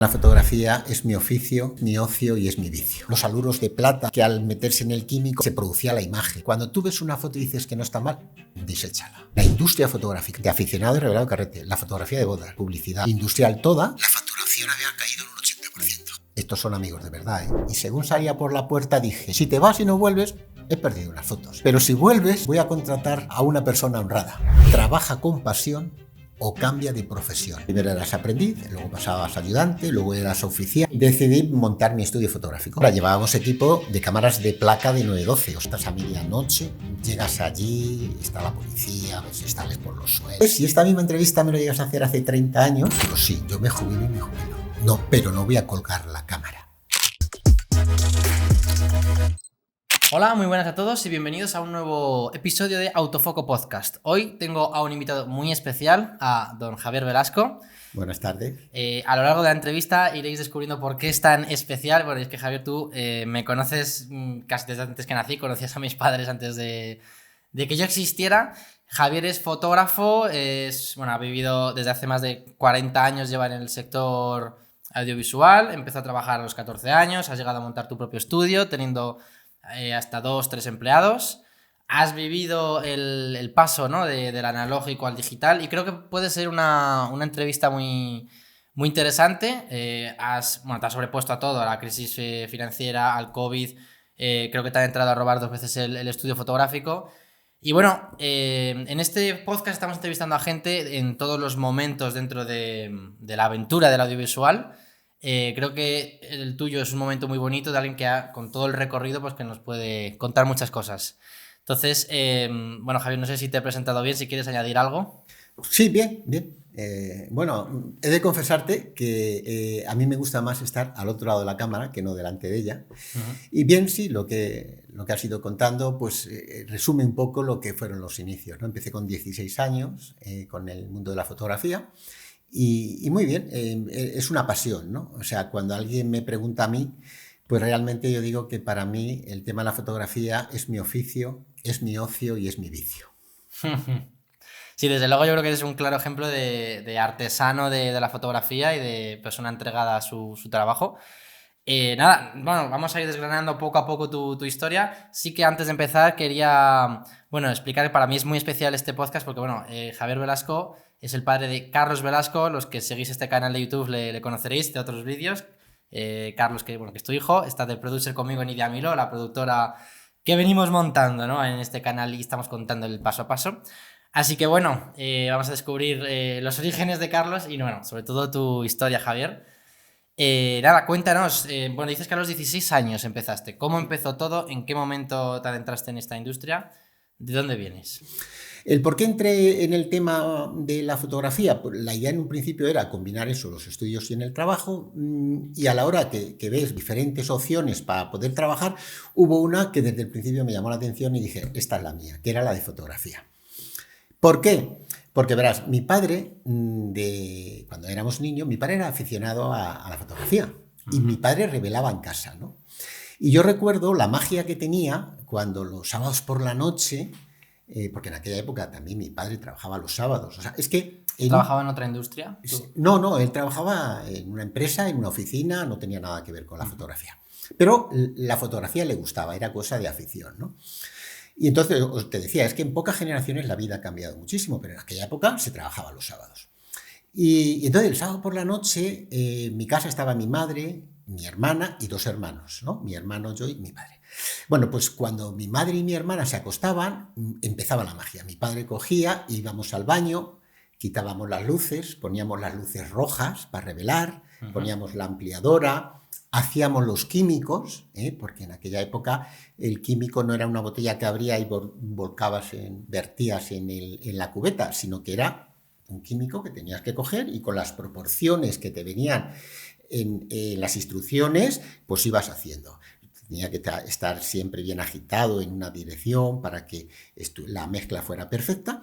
La fotografía es mi oficio, mi ocio y es mi vicio. Los aluros de plata que al meterse en el químico se producía la imagen. Cuando tú ves una foto y dices que no está mal, deséchala. La industria fotográfica de aficionado y revelado carrete, la fotografía de bodas, publicidad industrial toda, la facturación había caído en un 80%. Estos son amigos de verdad, ¿eh? Y según salía por la puerta dije, si te vas y no vuelves, he perdido unas fotos. Pero si vuelves, voy a contratar a una persona honrada. Trabaja con pasión o cambia de profesión. Primero eras aprendiz, luego pasabas a ayudante, luego eras oficial. Decidí montar mi estudio fotográfico. Ahora llevábamos equipo de cámaras de placa de 912. Estás a medianoche, llegas allí, está la policía, a ver si sales por los suelos. Si esta misma entrevista me lo llegas a hacer hace 30 años, pues sí, yo me jubilo y me jubilo. No, pero no voy a colgar la cámara. Hola, muy buenas a todos y bienvenidos a un nuevo episodio de Autofoco Podcast. Hoy tengo a un invitado muy especial, a don Javier Velasco. Buenas tardes. A lo largo de la entrevista iréis descubriendo por qué es tan especial. Bueno, es que Javier, tú me conoces casi desde antes que nací, conocías a mis padres antes de que yo existiera. Javier es fotógrafo, ha vivido desde hace más de 40 años, lleva en el sector audiovisual, empezó a trabajar a los 14 años, has llegado a montar tu propio estudio, teniendo hasta 2-3 empleados. Has vivido el paso, ¿no? del analógico al digital y creo que puede ser una entrevista muy, muy interesante. Te has sobrepuesto a todo, a la crisis financiera, al COVID. Creo que te han entrado a robar 2 veces el estudio fotográfico. Y bueno, en este podcast estamos entrevistando a gente en todos los momentos dentro de la aventura del audiovisual. Creo que el tuyo es un momento muy bonito de alguien que con todo el recorrido pues que nos puede contar muchas cosas. Entonces, Javier, no sé si te he presentado bien, si quieres añadir algo. Sí, bien. He de confesarte que a mí me gusta más estar al otro lado de la cámara que no delante de ella. Uh-huh. Y bien, sí, lo que has ido contando pues resume un poco lo que fueron los inicios, ¿no? Empecé con 16 años con el mundo de la fotografía. Y muy bien, es una pasión, ¿no? O sea, cuando alguien me pregunta a mí, pues realmente yo digo que para mí el tema de la fotografía es mi oficio, es mi ocio y es mi vicio. Sí, desde luego yo creo que eres un claro ejemplo de artesano de la fotografía y de persona entregada a su trabajo. Vamos a ir desgranando poco a poco tu historia. Sí que antes de empezar quería explicar que para mí es muy especial este podcast porque Javier Velasco es el padre de Carlos Velasco. Los que seguís este canal de YouTube le conoceréis de otros vídeos. Carlos, que es tu hijo, está de producer conmigo en Idiamilo, la productora que venimos montando, ¿no? En este canal y estamos contando el paso a paso. Así que vamos a descubrir los orígenes de Carlos y sobre todo tu historia, Javier. Cuéntanos, dices que a los 16 años empezaste. ¿Cómo empezó todo? ¿En qué momento te adentraste en esta industria? ¿De dónde vienes? El por qué entré en el tema de la fotografía, pues la idea en un principio era combinar eso, los estudios y en el trabajo, y a la hora que ves diferentes opciones para poder trabajar, hubo una que desde el principio me llamó la atención y dije, esta es la mía, que era la de fotografía. ¿Por qué? Porque verás, mi padre, cuando éramos niños, mi padre era aficionado a la fotografía y mi padre revelaba en casa, ¿no? Y yo recuerdo la magia que tenía cuando los sábados por la noche, porque en aquella época también mi padre trabajaba los sábados. O sea, es que ¿Trabajaba en otra industria? No, él trabajaba en una empresa, en una oficina, no tenía nada que ver con la fotografía. Pero la fotografía le gustaba, era cosa de afición, ¿no? Y entonces te decía, es que en pocas generaciones la vida ha cambiado muchísimo, pero en aquella época se trabajaba los sábados. Y entonces el sábado por la noche, en mi casa estaba mi madre, mi hermana y 2 hermanos, ¿no? Mi hermano, yo y mi padre. Bueno, pues cuando mi madre y mi hermana se acostaban, empezaba la magia. Mi padre cogía, íbamos al baño, quitábamos las luces, poníamos las luces rojas para revelar, poníamos la ampliadora, hacíamos los químicos, porque en aquella época el químico no era una botella que abría y vertías en la cubeta, sino que era un químico que tenías que coger y con las proporciones que te venían en las instrucciones, pues ibas haciendo. Tenía que estar siempre bien agitado en una dirección para que la mezcla fuera perfecta.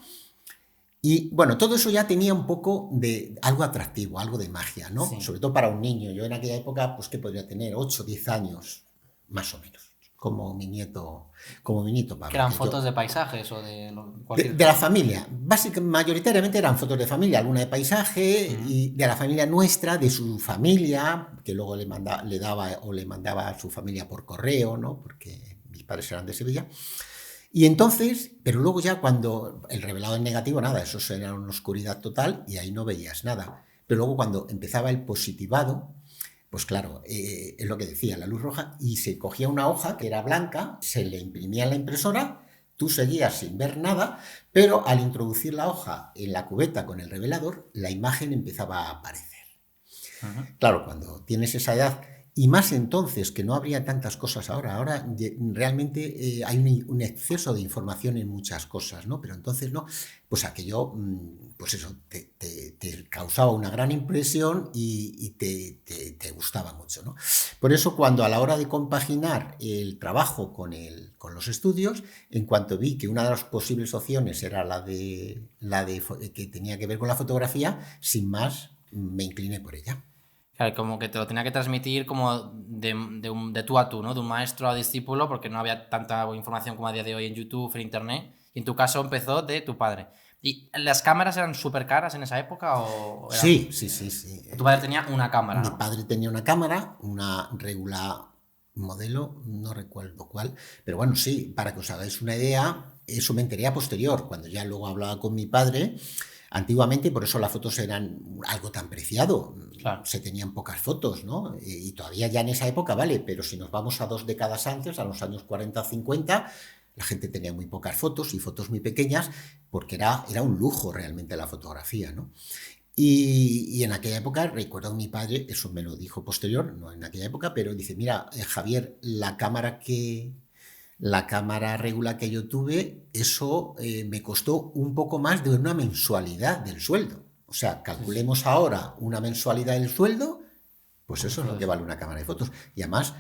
Y todo eso ya tenía un poco de algo atractivo, algo de magia, ¿no? Sí. Sobre todo para un niño. Yo en aquella época, pues ¿qué podría tener? 8 o 10 años, más o menos. como mi nieto Pablo. ¿Que eran que fotos yo- de paisajes o de de, cualquier de la cosa? familia. Básicamente, mayoritariamente eran fotos de familia, alguna de paisaje Ujú. y de la familia nuestra, de su familia, que luego le daba o le mandaba a su familia por correo, ¿no? Porque mis padres eran de Sevilla. Y entonces, pero luego ya cuando el revelado en negativo, nada, eso era una oscuridad total y ahí no veías nada. Pero luego cuando empezaba el positivado, pues claro, es lo que decía, la luz roja, y se cogía una hoja que era blanca, se le imprimía en la impresora, tú seguías sin ver nada, pero al introducir la hoja en la cubeta con el revelador, la imagen empezaba a aparecer. Ujú. Claro, cuando tienes esa edad, y más entonces, que no habría tantas cosas ahora realmente hay un exceso de información en muchas cosas, ¿no? Pero entonces no, pues aquello, pues eso, te causaba una gran impresión y te gustaba mucho, ¿no? Por eso cuando a la hora de compaginar el trabajo con los estudios, en cuanto vi que una de las posibles opciones era que tenía que ver con la fotografía, sin más, me incliné por ella. Claro, como que te lo tenía que transmitir como de tú a tú, ¿no? De un maestro a discípulo, porque no había tanta información como a día de hoy en YouTube, en Internet. Y en tu caso empezó de tu padre. ¿Y las cámaras eran súper caras en esa época o eran...? Sí, sí, sí, sí. Tu padre tenía una cámara, Mi ¿no? padre tenía una cámara, una regular modelo, no recuerdo cuál, pero bueno, sí, para que os hagáis una idea, eso me enteré a posterior, cuando ya luego hablaba con mi padre. Antiguamente, por eso las fotos eran algo tan preciado, Claro. se tenían pocas fotos, ¿no? Y todavía ya en esa época vale, pero si nos vamos a 2 décadas antes, a los años 40 o 50, la gente tenía muy pocas fotos y fotos muy pequeñas, porque era un lujo realmente la fotografía, ¿no? Y en aquella época, recuerdo a mi padre, eso me lo dijo posterior, no en aquella época, pero dice, mira, Javier, la cámara regular que yo tuve, eso me costó un poco más de una mensualidad del sueldo. O sea, Sí, sí. calculemos ahora una mensualidad del sueldo, pues Por eso es eso lo que es. vale una cámara de fotos. Y además,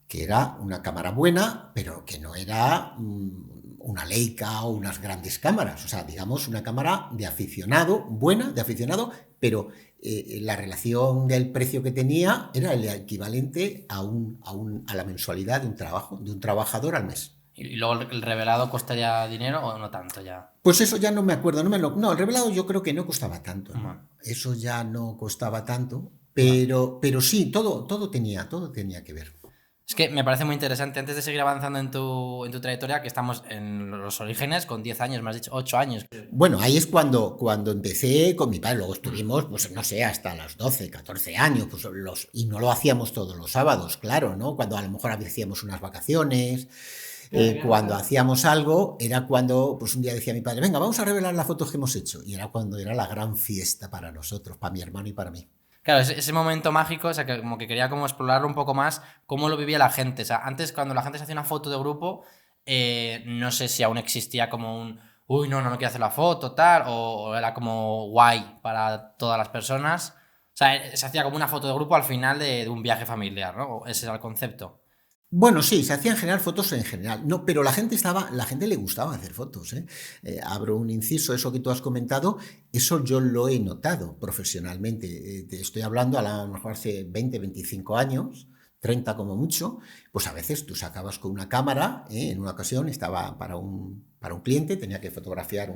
que era una cámara buena, pero que no era una Leica o unas grandes cámaras. O sea, digamos, una cámara de aficionado, buena, de aficionado, pero la relación del precio que tenía era el equivalente a la mensualidad de un trabajo, de un trabajador al mes. ¿Y luego el revelado costaría dinero o no tanto ya? Pues eso ya no me acuerdo, no, el revelado yo creo que no costaba tanto, ¿no? Bueno, Eso ya no costaba tanto, bueno. pero sí, todo tenía que ver. Es que me parece muy interesante, antes de seguir avanzando en tu trayectoria, que estamos en los orígenes con 10 años, me has dicho 8 años. Bueno, ahí es cuando empecé con mi padre, luego estuvimos, pues no sé, hasta los 12, 14 años, pues y no lo hacíamos todos los sábados, claro, ¿no? Cuando a lo mejor hacíamos unas vacaciones, cuando hacíamos algo, era cuando, pues un día decía mi padre, venga, vamos a revelar las fotos que hemos hecho, y era cuando era la gran fiesta para nosotros, para mi hermano y para mí. Claro, ese momento mágico, o sea, que como que quería como explorarlo un poco más, cómo lo vivía la gente. O sea, antes cuando la gente se hacía una foto de grupo, no sé si aún existía como un, uy, no, no me quiero hacer la foto, tal, o era como guay para todas las personas. O sea, se hacía como una foto de grupo al final de un viaje familiar, ¿no? Ese era el concepto. Bueno, sí, se hacían en general fotos en general, no, pero la gente le gustaba hacer fotos, ¿eh? Abro un inciso, eso que tú has comentado, eso yo lo he notado profesionalmente. Te estoy hablando a lo mejor hace 20, 25 años, 30 como mucho, pues a veces tú sacabas con una cámara, en una ocasión estaba para un cliente, tenía que fotografiar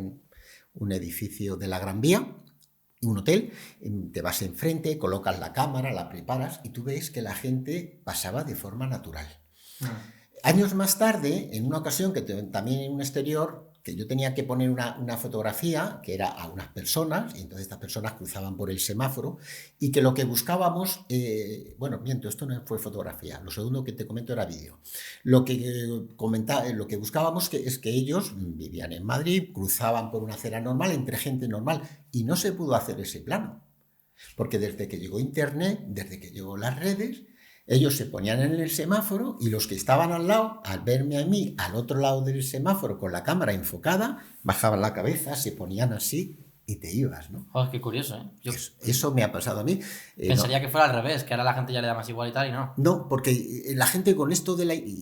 un edificio de la Gran Vía, un hotel, te vas enfrente, colocas la cámara, la preparas y tú ves que la gente pasaba de forma natural. Años más tarde, en una ocasión también en un exterior, que yo tenía que poner una fotografía que era a unas personas, y entonces estas personas cruzaban por el semáforo, y que lo que buscábamos, bueno, miento, esto no fue fotografía, lo segundo que te comento era vídeo. Lo que buscábamos es que ellos vivían en Madrid, cruzaban por una acera normal entre gente normal, y no se pudo hacer ese plano, porque desde que llegó Internet, desde que llegó las redes, ellos se ponían en el semáforo y los que estaban al lado, al verme a mí al otro lado del semáforo con la cámara enfocada, bajaban la cabeza, se ponían así y te ibas, ¿no? Joder, qué curioso, ¿eh? Yo Eso me ha pasado a mí. pensaría No, que fuera al revés, que ahora la gente ya le da más igual y tal, y no. no, porque la gente con esto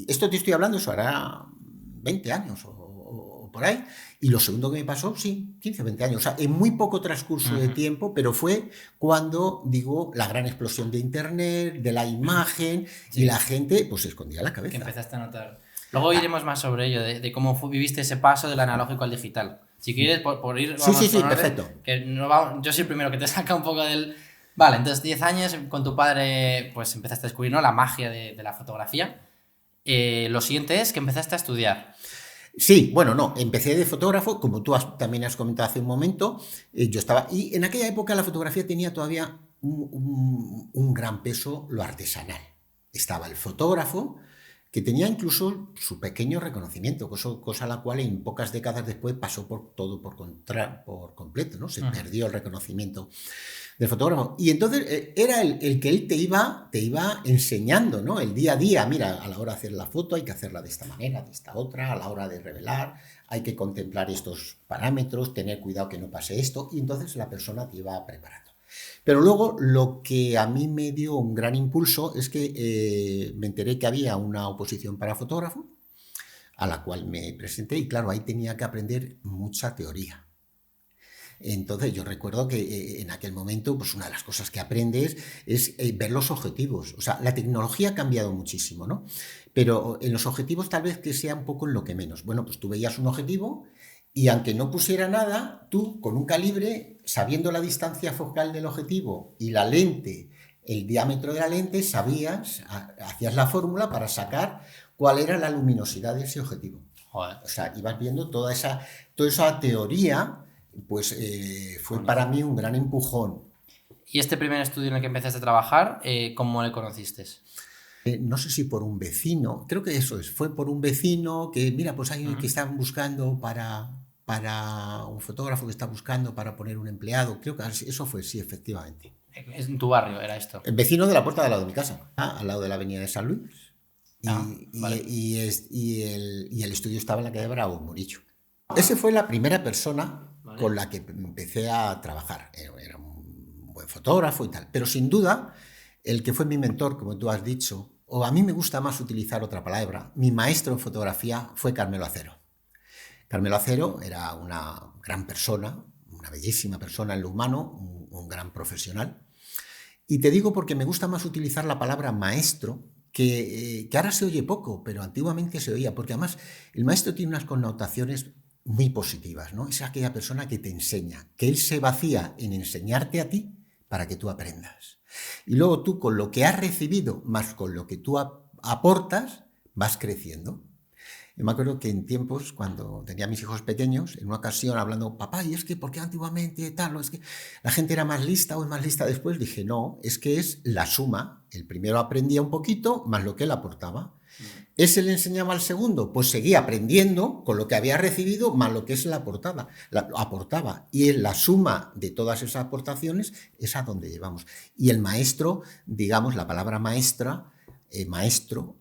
esto te estoy hablando, eso hará 20 años o por ahí. Y lo segundo que me pasó, sí, 15 o 20 años. O sea, en muy poco transcurso de tiempo, pero fue cuando, digo, la gran explosión de Internet, de la imagen, y Sí. la gente, pues se escondía la Que cabeza. empezaste a notar. Luego iremos más sobre ello, de cómo viviste ese paso del analógico al digital. Si quieres, por ir... Sí, sí, sí, con orden, perfecto. Que yo soy el primero que te saca un poco del... Vale, entonces 10 años con tu padre pues empezaste a descubrir, ¿no?, la magia de la fotografía. Lo siguiente es que empezaste a estudiar. Sí, bueno, no, empecé de fotógrafo, como tú también has comentado hace un momento, yo estaba, y en aquella época la fotografía tenía todavía un gran peso lo artesanal. Estaba el fotógrafo, que tenía incluso su pequeño reconocimiento, cosa la cual en pocas décadas después pasó por todo por completo, ¿no? Se perdió el reconocimiento del fotógrafo. Y entonces era el que él te iba enseñando, ¿no? El día a día, mira, a la hora de hacer la foto hay que hacerla de esta manera, de esta otra, a la hora de revelar hay que contemplar estos parámetros, tener cuidado que no pase esto, y entonces la persona te iba preparando. Pero luego lo que a mí me dio un gran impulso es que me enteré que había una oposición para fotógrafo, a la cual me presenté, y claro, ahí tenía que aprender mucha teoría. Entonces yo recuerdo que en aquel momento pues una de las cosas que aprendes es ver los objetivos. O sea, la tecnología ha cambiado muchísimo, ¿no? Pero en los objetivos tal vez que sea un poco en lo que menos. Bueno, pues tú veías un objetivo y aunque no pusiera nada, tú con un calibre, sabiendo la distancia focal del objetivo y la lente, el diámetro de la lente, sabías, hacías la fórmula para sacar cuál era la luminosidad de ese objetivo. Joder. O sea, ibas viendo toda esa teoría, pues fue para mí un gran empujón. ¿Y este primer estudio en el que empezaste a trabajar, cómo le conociste? No sé si por un vecino, creo que eso fue por un vecino que, mira, pues hay que están buscando para un fotógrafo que está buscando para poner un empleado, creo que eso fue, sí, efectivamente. ¿En tu barrio era esto? El vecino de la puerta de al lado de mi casa, al lado de la avenida de San Luis. Vale. Y el estudio estaba en la calle Bravo, Murillo. Esa fue la primera persona con la que empecé a trabajar. Era un buen fotógrafo y tal. Pero sin duda, el que fue mi mentor, como tú has dicho, o a mí me gusta más utilizar otra palabra, mi maestro en fotografía fue Carmelo Acero. Carmelo Acero era una gran persona, una bellísima persona en lo humano, un gran profesional. Y te digo porque me gusta más utilizar la palabra maestro, que ahora se oye poco, pero antiguamente se oía, porque además el maestro tiene unas connotaciones muy positivas, ¿no? Es aquella persona que te enseña, que él se vacía en enseñarte a ti para que tú aprendas. Y luego tú con lo que has recibido, más con lo que tú aportas, vas creciendo. Yo me acuerdo que en tiempos, cuando tenía a mis hijos pequeños, en una ocasión hablando, papá, ¿y es que por qué antiguamente tal? ¿O es que la gente era más lista o es más lista después? Dije, no, es que es la suma. El primero aprendía un poquito, más lo que él aportaba. ¿Ese le enseñaba al segundo? Pues seguía aprendiendo con lo que había recibido, más lo que es la aportaba. Y en la suma de todas esas aportaciones es a donde llevamos. Y el maestro, digamos, la palabra maestro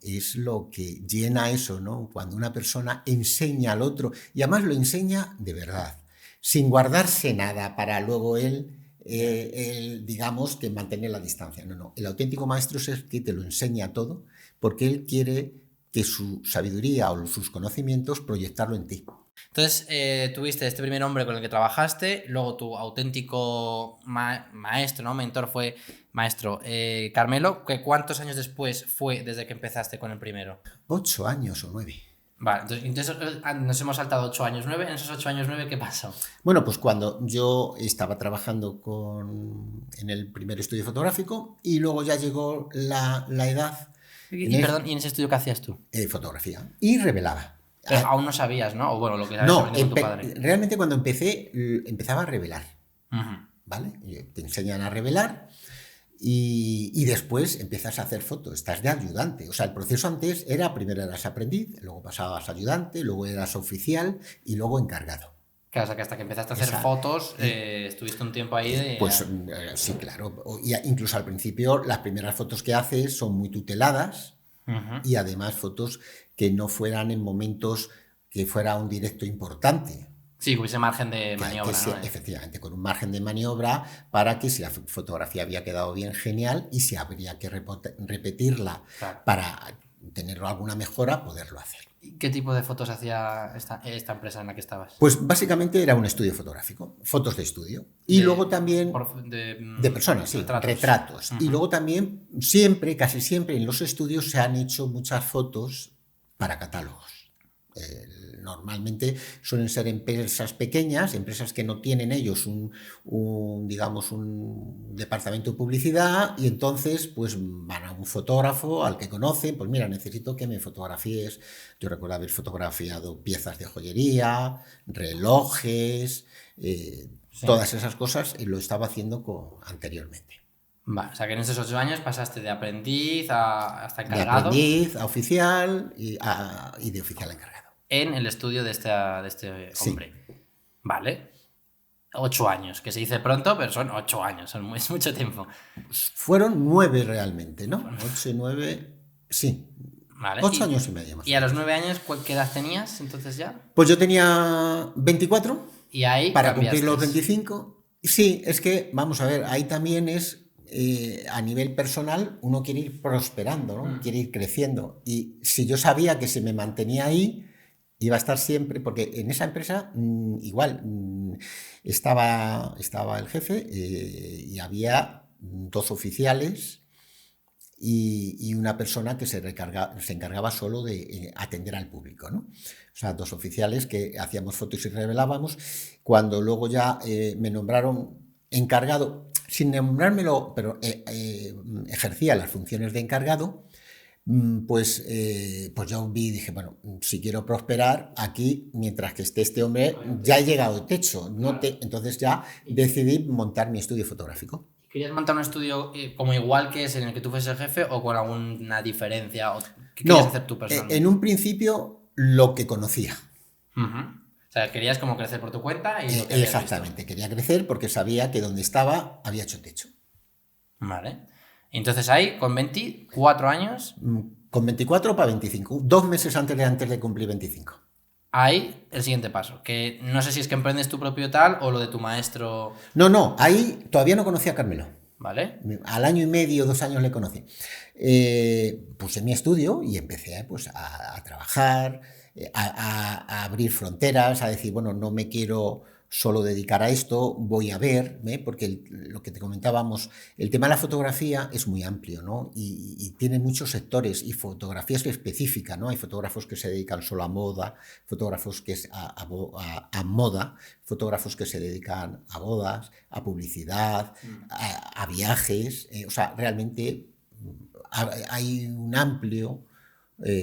es lo que llena eso, ¿no? Cuando una persona enseña al otro, y además lo enseña de verdad, sin guardarse nada para luego él digamos, que mantener la distancia. No. El auténtico maestro es el que te lo enseña todo, porque él quiere que su sabiduría o sus conocimientos proyectarlo en ti. Entonces, tuviste este primer hombre con el que trabajaste, luego tu auténtico maestro, ¿no? Mentor fue maestro Carmelo. ¿Cuántos años después fue desde que empezaste con el primero? 8 años o 9. Vale, entonces nos hemos saltado 8 años, 9. En esos 8 años, 9, ¿qué pasó? Bueno, pues cuando yo estaba trabajando en el primer estudio fotográfico y luego ya llegó la edad... Perdón, ¿y en ese estudio qué hacías tú? Fotografía. Y revelaba. Pero aún no sabías, ¿no? O bueno, lo que sabes aprendiendo con tu padre. Realmente cuando empezaba a revelar. ¿Vale? Te enseñan a revelar y después empiezas a hacer fotos. Estás de ayudante. O sea, el proceso antes era, primero eras aprendiz, luego pasabas a ayudante, luego eras oficial y luego encargado. Claro, o sea, que hasta que empezaste a hacer fotos, estuviste un tiempo ahí de... Pues sí, claro. Incluso al principio las primeras fotos que haces son muy tuteladas y además fotos que no fueran en momentos que fuera un directo importante. Sí, que hubiese margen de maniobra, ¿no? Efectivamente, con un margen de maniobra para que si la fotografía había quedado bien, genial, y si habría que repetirla para tener alguna mejora, poderlo hacer. ¿Qué tipo de fotos hacía esta empresa en la que estabas? Pues básicamente era un estudio fotográfico, fotos de estudio. Y luego también de personas, sí, retratos. Y luego también, casi siempre en los estudios se han hecho muchas fotos para catálogos. Normalmente suelen ser empresas pequeñas, empresas que no tienen ellos digamos, un departamento de publicidad, y entonces pues van a un fotógrafo al que conocen, pues mira, necesito que me fotografíes. Yo recuerdo haber fotografiado piezas de joyería, relojes, todas esas cosas, lo estaba haciendo anteriormente. Vale, o sea que en esos 8 años pasaste de aprendiz hasta encargado. De aprendiz a oficial y de oficial a encargado. En el estudio de este hombre. Sí. Vale. 8 años, que se dice pronto, pero son 8 años, es mucho tiempo. Fueron 9 realmente, ¿no? 8 y 9, sí. Vale. 8 años y medio más. ¿Y a los 9 años qué edad tenías entonces ya? Pues yo tenía 24. Y ahí para cumplir los 25. Sí, es que, vamos a ver, ahí también es... a nivel personal uno quiere ir prosperando, ¿no? Quiere ir creciendo, y si yo sabía que si me mantenía ahí iba a estar siempre, porque en esa empresa igual estaba el jefe y había 2 oficiales y una persona que se encargaba solo de atender al público, ¿no? O sea, 2 oficiales que hacíamos fotos y revelábamos. Cuando luego ya me nombraron encargado, sin nombrármelo, pero ejercía las funciones de encargado, pues yo dije, bueno, si quiero prosperar aquí, mientras que esté este hombre, ya he llegado al techo. Entonces ya decidí montar mi estudio fotográfico. ¿Querías montar un estudio como igual que es en el que tú fueses el jefe o con alguna diferencia? ¿Qué querías hacer tú personalmente? En un principio lo que conocía. O sea, querías como crecer por tu cuenta y lo que exactamente, quería crecer porque sabía que donde estaba había hecho techo. Vale. Entonces ahí, con 24 años... Con 24 para 25, 2 meses antes de cumplir 25. Ahí el siguiente paso, que no sé si es que emprendes tu propio tal o lo de tu maestro... No, ahí todavía no conocía a Carmelo. Vale. Al año y medio, 2 años le conocí. Puse mi estudio y empecé pues, a trabajar, a abrir fronteras, a decir, bueno, no me quiero solo dedicar a esto, voy a ver, porque lo que te comentábamos, el tema de la fotografía es muy amplio, ¿no? Y tiene muchos sectores y fotografías específicas, ¿no? Hay fotógrafos que se dedican solo a moda, fotógrafos que es a moda, fotógrafos que se dedican a bodas, a publicidad, a viajes, o sea, realmente hay un amplio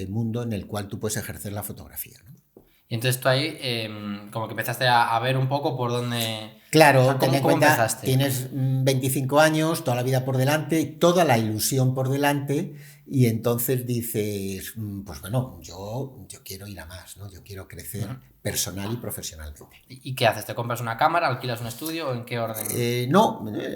mundo en el cual tú puedes ejercer la fotografía, ¿no? Y entonces tú ahí como que empezaste a ver un poco por dónde... Claro, ten en cuenta, empezaste? Tienes 25 años, toda la vida por delante, toda la ilusión por delante, y entonces dices, pues bueno, yo quiero ir a más, ¿no? Yo quiero crecer personal y profesionalmente. ¿Y qué haces? ¿Te compras una cámara, alquilas un estudio o en qué orden?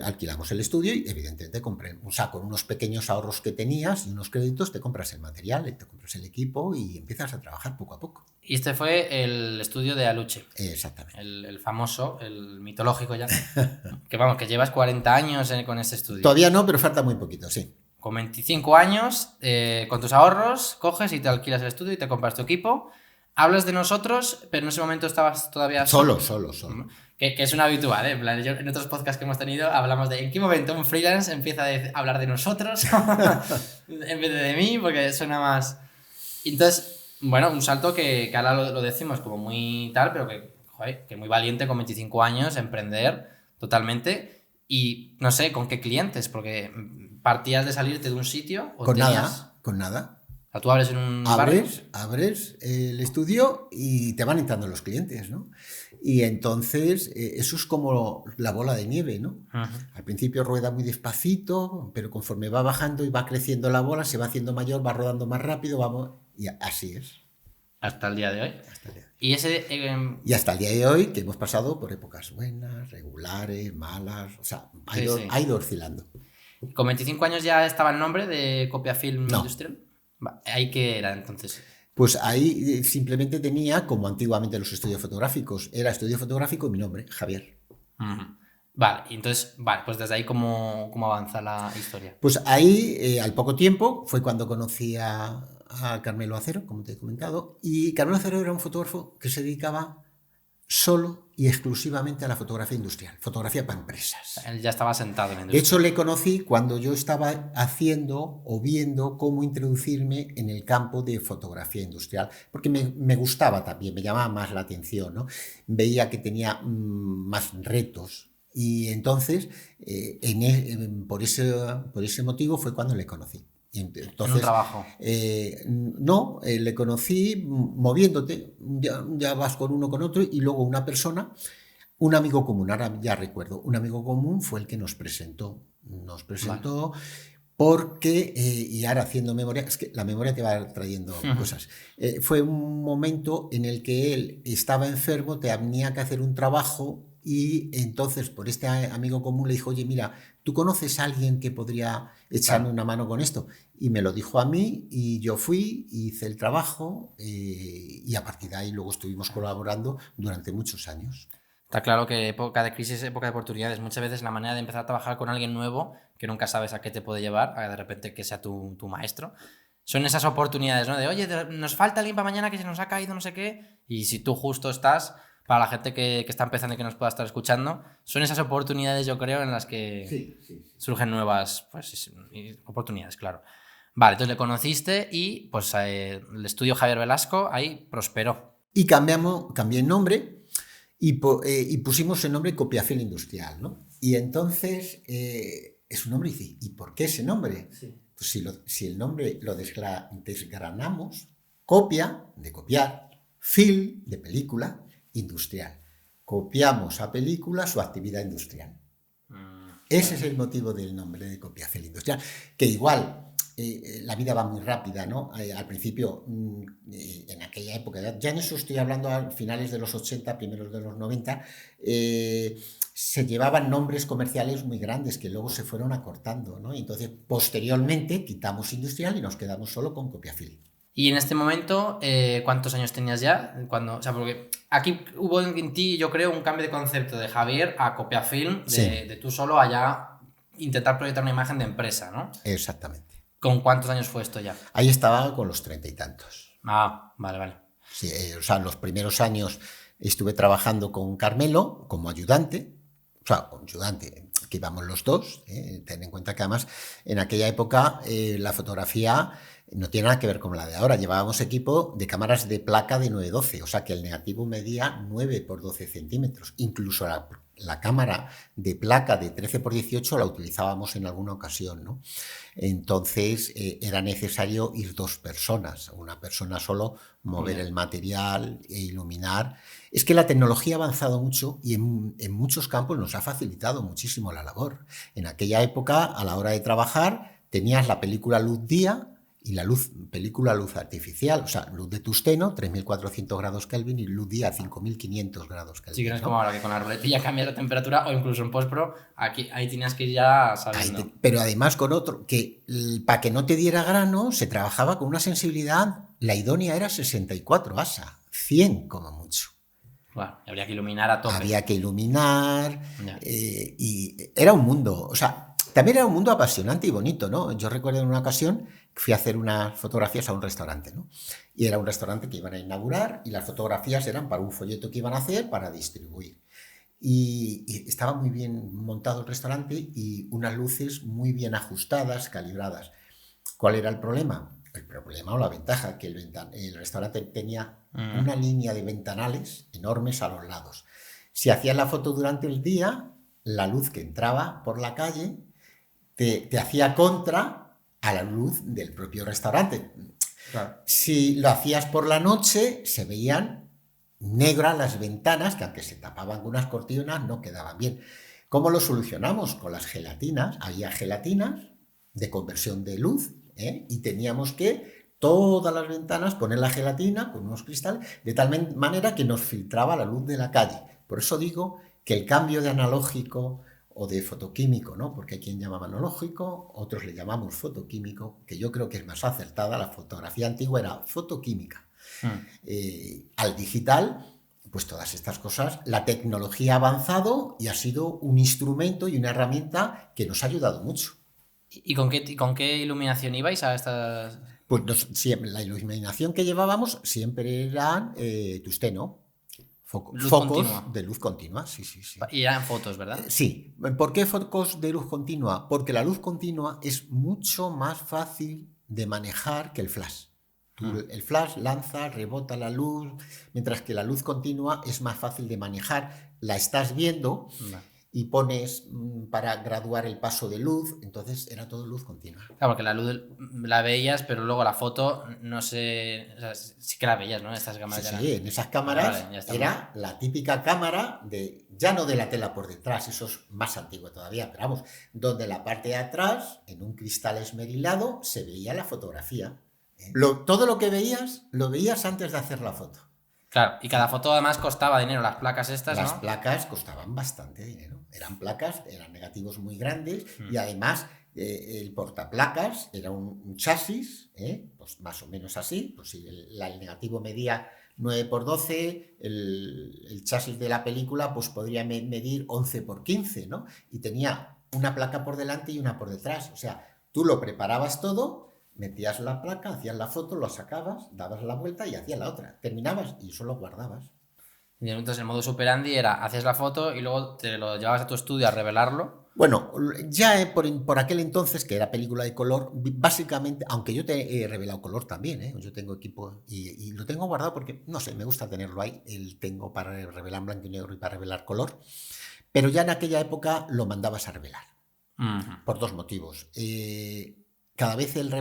Alquilamos el estudio y evidentemente compré, o sea, con unos pequeños ahorros que tenías y unos créditos te compras el material, te compras el equipo y empiezas a trabajar poco a poco. Y este fue el estudio de Aluche. Exactamente. El famoso, el mitológico ya. Que vamos, que llevas 40 años con este estudio. Todavía no, pero falta muy poquito, sí. Con 25 años, con tus ahorros, coges y te alquilas el estudio y te compras tu equipo. Hablas de nosotros, pero en ese momento estabas todavía solo. Que es una habitual, ¿eh? En otros podcasts que hemos tenido hablamos de en qué momento un freelance empieza a hablar de nosotros en vez de mí, porque suena más... Entonces... Bueno, un salto que ahora lo decimos como muy tal, pero que muy valiente con 25 años, emprender totalmente. Y no sé, ¿con qué clientes? Porque partías de salirte de un sitio o con nada. O sea, tú abres en un barrio. Abres el estudio y te van entrando los clientes, ¿no? Y entonces eso es como la bola de nieve, ¿no? Al principio rueda muy despacito, pero conforme va bajando y va creciendo la bola, se va haciendo mayor, va rodando más rápido, y así es. Hasta el día de hoy. Y hasta el día de hoy, que hemos pasado por épocas buenas, regulares, malas, o sea, ha ido oscilando. ¿Con 25 años ya estaba el nombre de Copia Film Industrial? ¿Ahí qué era entonces? Pues ahí simplemente tenía, como antiguamente los estudios fotográficos, era estudio fotográfico y mi nombre, Javier. Vale, entonces, pues desde ahí ¿cómo avanza la historia? Pues ahí, al poco tiempo, fue cuando conocí a Carmelo Acero, como te he comentado, y Carmelo Acero era un fotógrafo que se dedicaba solo y exclusivamente a la fotografía industrial, fotografía para empresas. Él ya estaba sentado en la De industria. hecho, le conocí cuando yo estaba haciendo o viendo cómo introducirme en el campo de fotografía industrial, porque me gustaba también, me llamaba más la atención, ¿no? Veía que tenía más retos. Y entonces, por ese motivo fue cuando le conocí. Entonces, en un trabajo. No, le conocí moviéndote, ya vas con uno con otro, y luego una persona, un amigo común, ahora ya recuerdo, un amigo común fue el que nos presentó, vale. Porque, y ahora haciendo memoria, es que la memoria te va trayendo cosas, fue un momento en el que él estaba enfermo, tenía que hacer un trabajo, y entonces por este amigo común le dijo, oye, mira, ¿tú conoces a alguien que podría echarme una mano con esto? Y me lo dijo a mí, y yo fui, hice el trabajo, y a partir de ahí luego estuvimos colaborando durante muchos años. Está claro que época de crisis es época de oportunidades. Muchas veces la manera de empezar a trabajar con alguien nuevo, que nunca sabes a qué te puede llevar, a de repente que sea tu maestro, son esas oportunidades, ¿no? De, oye, nos falta alguien para mañana que se nos ha caído no sé qué, y si tú justo estás, para la gente que está empezando y que nos pueda estar escuchando, son esas oportunidades, yo creo, en las que surgen nuevas oportunidades, claro. Vale, entonces le conociste y pues el estudio Javier Velasco ahí prosperó. Y cambié el nombre y pusimos el nombre Copiafil Industrial, ¿no? Y entonces es un nombre, y dice, ¿y por qué ese nombre? Sí. Pues si el nombre lo desgranamos, copia, de copiar, film, de película, industrial. Copiamos a película su actividad industrial. Ese es el motivo del nombre de Copiafil Industrial, que igual la vida va muy rápida, ¿no? Al principio, en aquella época, ya en eso estoy hablando a finales de los 80, primeros de los 90, se llevaban nombres comerciales muy grandes que luego se fueron acortando, ¿no? Y entonces, posteriormente, quitamos industrial y nos quedamos solo con Copiafil. Y en este momento, ¿cuántos años tenías ya? O sea, porque aquí hubo en ti, yo creo, un cambio de concepto de Javier a Copiafilm, de tú solo allá intentar proyectar una imagen de empresa, ¿no? Exactamente. ¿Con cuántos años fue esto ya? Ahí estaba con los 30 y tantos. Ah, vale. Sí, o sea, los primeros años estuve trabajando con Carmelo como ayudante, que íbamos los dos. Ten en cuenta que además en aquella época la fotografía no tiene nada que ver con la de ahora. Llevábamos equipo de cámaras de placa de 9-12, o sea que el negativo medía 9 por 12 centímetros. Incluso la cámara de placa de 13 por 18 la utilizábamos en alguna ocasión, ¿no? Entonces era necesario ir dos personas, una persona solo, mover el material e iluminar. Es que la tecnología ha avanzado mucho y en muchos campos nos ha facilitado muchísimo la labor. En aquella época, a la hora de trabajar, tenías la película luz día y la película luz artificial, o sea, luz de tungsteno, 3400 grados Kelvin, y luz día, 5500 grados Kelvin. Sí, que no es como ahora que con la ruletilla cambias la temperatura, o incluso en postpro, ahí tenías que ir ya sabiendo. Pero además con otro, que para que no te diera grano, se trabajaba con una sensibilidad, la idónea era 64 ASA, 100 como mucho. Bueno, habría que iluminar a tope. Había que iluminar, y era un mundo, o sea, también era un mundo apasionante y bonito, ¿no? Yo recuerdo en una ocasión que fui a hacer unas fotografías a un restaurante, ¿no? Y era un restaurante que iban a inaugurar y las fotografías eran para un folleto que iban a hacer para distribuir. Y estaba muy bien montado el restaurante y unas luces muy bien ajustadas, calibradas. ¿Cuál era el problema? El problema o la ventaja, que el restaurante tenía una línea de ventanales enormes a los lados. Si hacías la foto durante el día, la luz que entraba por la calle te hacía contra a la luz del propio restaurante. Claro. Si lo hacías por la noche, se veían negras las ventanas, que aunque se tapaban con unas cortinas, no quedaban bien. ¿Cómo lo solucionamos? Con las gelatinas. Había gelatinas de conversión de luz, y teníamos que todas las ventanas poner la gelatina con unos cristales de tal manera que nos filtraba la luz de la calle. Por eso digo que el cambio de analógico o de fotoquímico, ¿no? Porque hay quien llama analógico, otros le llamamos fotoquímico, que yo creo que es más acertada. La fotografía antigua era fotoquímica. Al digital, pues todas estas cosas, la tecnología ha avanzado y ha sido un instrumento y una herramienta que nos ha ayudado mucho. ¿Y con qué iluminación ibais a estas...? Pues siempre, la iluminación que llevábamos siempre era tungsteno. Luz Focos continua. de luz continua, sí, sí, sí. Y eran fotos, ¿verdad? Sí. ¿Por qué focos de luz continua? Porque la luz continua es mucho más fácil de manejar que el flash. El flash lanza, rebota la luz, mientras que la luz continua es más fácil de manejar. La estás viendo Vale. y pones para graduar el paso de luz, entonces era todo luz continua. Claro, porque la luz la veías, pero luego la foto no sé. O sea, sí que la veías, ¿no? Estas Sí, cámaras ya sí, eran. en esas cámaras Vale, ya está era la típica cámara de, ya no de la tela por detrás, eso es más antiguo todavía, pero vamos, donde la parte de atrás, en un cristal esmerilado, se veía la fotografía. Todo lo que veías, lo veías antes de hacer la foto. Claro, y cada foto además costaba dinero, las placas estas, Las ¿no? placas costaban bastante dinero. Eran placas, eran negativos muy grandes y además el portaplacas era un chasis, pues más o menos así. Pues si el negativo medía 9x12, el chasis de la película pues podría medir 11x15, ¿no? Y tenía una placa por delante y una por detrás. O sea, tú lo preparabas todo, metías la placa, hacías la foto, lo sacabas, dabas la vuelta y hacías la otra. Terminabas y eso lo guardabas. Y entonces el modus operandi era, hacías la foto y luego te lo llevabas a tu estudio a revelarlo. Bueno, ya por aquel entonces, que era película de color, básicamente, aunque yo te he revelado color también, yo tengo equipo y lo tengo guardado porque, no sé, me gusta tenerlo ahí, tengo para revelar en blanco y negro y para revelar color, pero ya en aquella época lo mandabas a revelar, por dos motivos. Cada vez el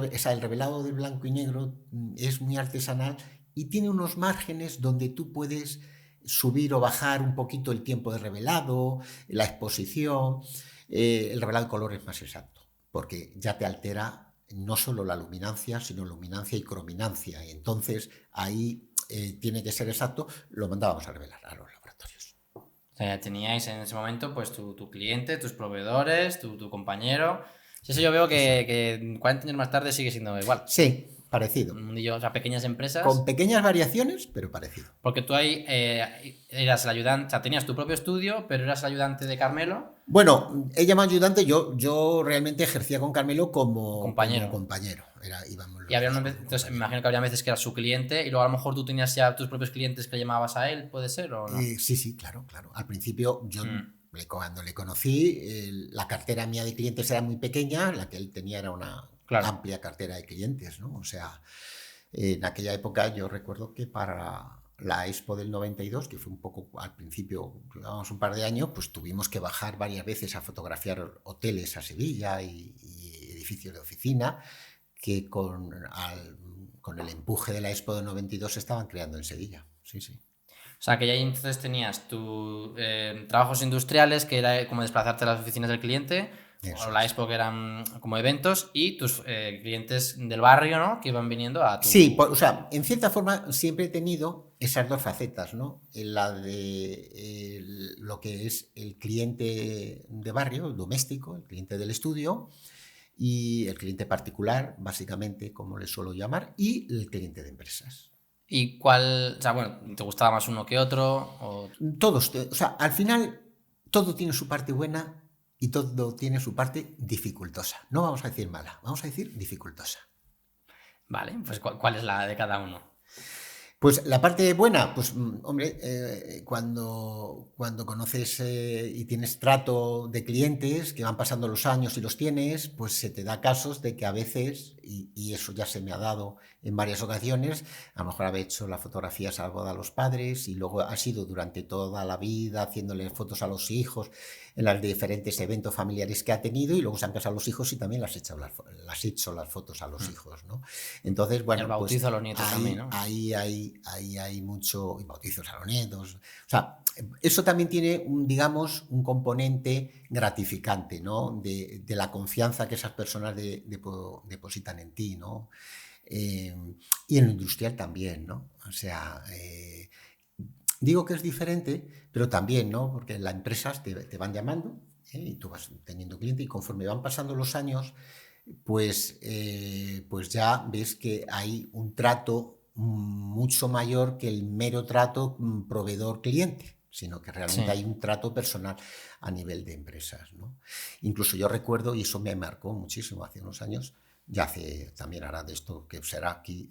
revelado de blanco y negro es muy artesanal y tiene unos márgenes donde tú puedes subir o bajar un poquito el tiempo de revelado, la exposición. El revelado de color es más exacto, porque ya te altera no solo la luminancia, sino luminancia y crominancia. Y entonces ahí tiene que ser exacto, lo mandábamos a revelar a los laboratorios. O sea, ya teníais en ese momento pues tu cliente, tus proveedores, tu compañero. Sí, eso yo veo que 40 años más tarde sigue siendo igual. Sí, parecido. Un mundillo, o sea, pequeñas empresas. Con pequeñas variaciones, pero parecido. Porque tú ahí eras el ayudante, o sea, tenías tu propio estudio, pero eras el ayudante de Carmelo. Bueno, ella me ayudante, yo realmente ejercía con Carmelo como Compañero. compañero. Íbamos Y había dos entonces compañeros. me imagino que habría veces que era su cliente y luego a lo mejor tú tenías ya tus propios clientes que llamabas a él, ¿puede ser o no? Sí, claro. Al principio yo cuando le conocí, la cartera mía de clientes era muy pequeña, la que él tenía era una amplia cartera de clientes, ¿no? O sea, en aquella época yo recuerdo que para la Expo del 92, que fue un poco al principio, llevábamos un par de años, pues tuvimos que bajar varias veces a fotografiar hoteles a Sevilla y edificios de oficina que con el empuje de la Expo del 92 se estaban creando en Sevilla. Sí, sí. O sea, que ya ahí entonces tenías tus trabajos industriales, que era como desplazarte a las oficinas del cliente, Eso o la Expo, que eran como eventos, y tus clientes del barrio, ¿no? Que iban viniendo a tu... Sí, o sea, en cierta forma siempre he tenido esas dos facetas, ¿no? La de lo que es el cliente de barrio, el doméstico, el cliente del estudio, y el cliente particular, básicamente, como le suelo llamar, y el cliente de empresas. ¿Y cuál, o sea, bueno, te gustaba más uno que otro? O... Todos, o sea, al final todo tiene su parte buena y todo tiene su parte dificultosa. No vamos a decir mala, vamos a decir dificultosa. Vale, pues ¿cuál es la de cada uno? Pues la parte buena, pues hombre, cuando conoces y tienes trato de clientes que van pasando los años y los tienes, pues se te da casos de que a veces, y eso ya se me ha dado en varias ocasiones, a lo mejor haber hecho la fotografía a la boda a los padres y luego ha sido durante toda la vida haciéndole fotos a los hijos en los diferentes eventos familiares que ha tenido y luego se han casado los hijos y también las he hecho las fotos a los hijos, ¿no? Entonces, bueno, el bautizo pues, a los nietos también, ¿no? Ahí hay mucho, y bautizos a los nietos. O sea, eso también tiene, digamos, un componente gratificante, ¿no? De la confianza que esas personas depositan en ti, ¿no? Y en lo industrial también, ¿no? O sea, digo que es diferente, pero también, ¿no? Porque las empresas te van llamando y tú vas teniendo cliente y conforme van pasando los años, pues ya ves que hay un trato mucho mayor que el mero trato proveedor-cliente, sino que realmente hay un trato personal a nivel de empresas, ¿no? Incluso yo recuerdo, y eso me marcó muchísimo hace unos años, ya hace también ahora de esto que será aquí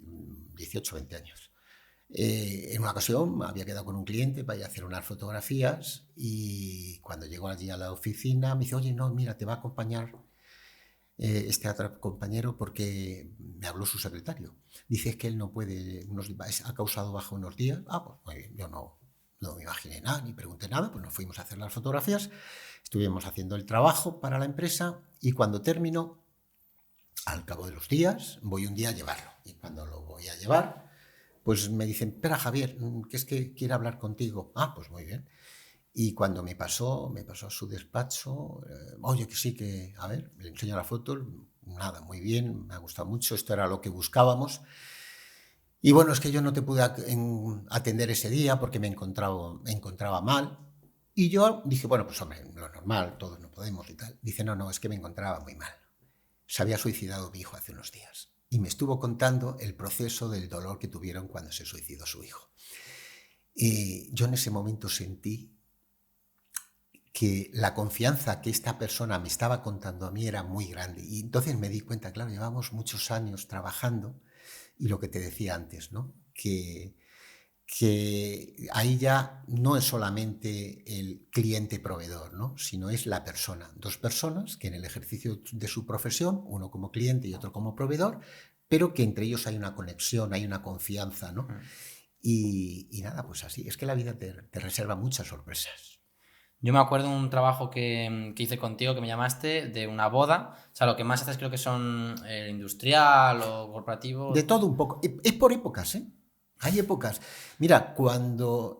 18 20 años, En una ocasión me había quedado con un cliente para ir a hacer unas fotografías y cuando llegó allí a la oficina me dice, oye, no, mira, te va a acompañar este otro compañero porque me habló su secretario. Dice que él no puede, ha causado baja unos días. Ah, pues muy bien, yo no me imaginé nada, ni pregunté nada, pues nos fuimos a hacer las fotografías, estuvimos haciendo el trabajo para la empresa y cuando terminó, al cabo de los días, voy un día a llevarlo. Y cuando lo voy a llevar, pues me dicen, espera Javier, que es que quiere hablar contigo. Ah, pues muy bien. Y cuando me pasó a su despacho, oye, que sí, que, a ver, le enseño la foto, nada, muy bien, me ha gustado mucho, esto era lo que buscábamos. Y bueno, es que yo no te pude atender ese día porque me encontraba mal. Y yo dije, bueno, pues hombre, lo normal, todos no podemos y tal. Dice, no, es que me encontraba muy mal. Se había suicidado mi hijo hace unos días. Y me estuvo contando el proceso del dolor que tuvieron cuando se suicidó su hijo. Y yo en ese momento sentí que la confianza que esta persona me estaba contando a mí era muy grande. Y entonces me di cuenta, claro, llevamos muchos años trabajando y lo que te decía antes, ¿no? Que ahí ya no es solamente el cliente-proveedor, ¿no? Sino es la persona. Dos personas que en el ejercicio de su profesión, uno como cliente y otro como proveedor, pero que entre ellos hay una conexión, hay una confianza, ¿no? Y nada, pues así. Es que la vida te reserva muchas sorpresas. Yo me acuerdo de un trabajo que hice contigo, que me llamaste, de una boda. O sea, lo que más haces creo que son industrial o corporativo. De todo un poco. Es por épocas, ¿eh? Hay épocas. Mira, cuando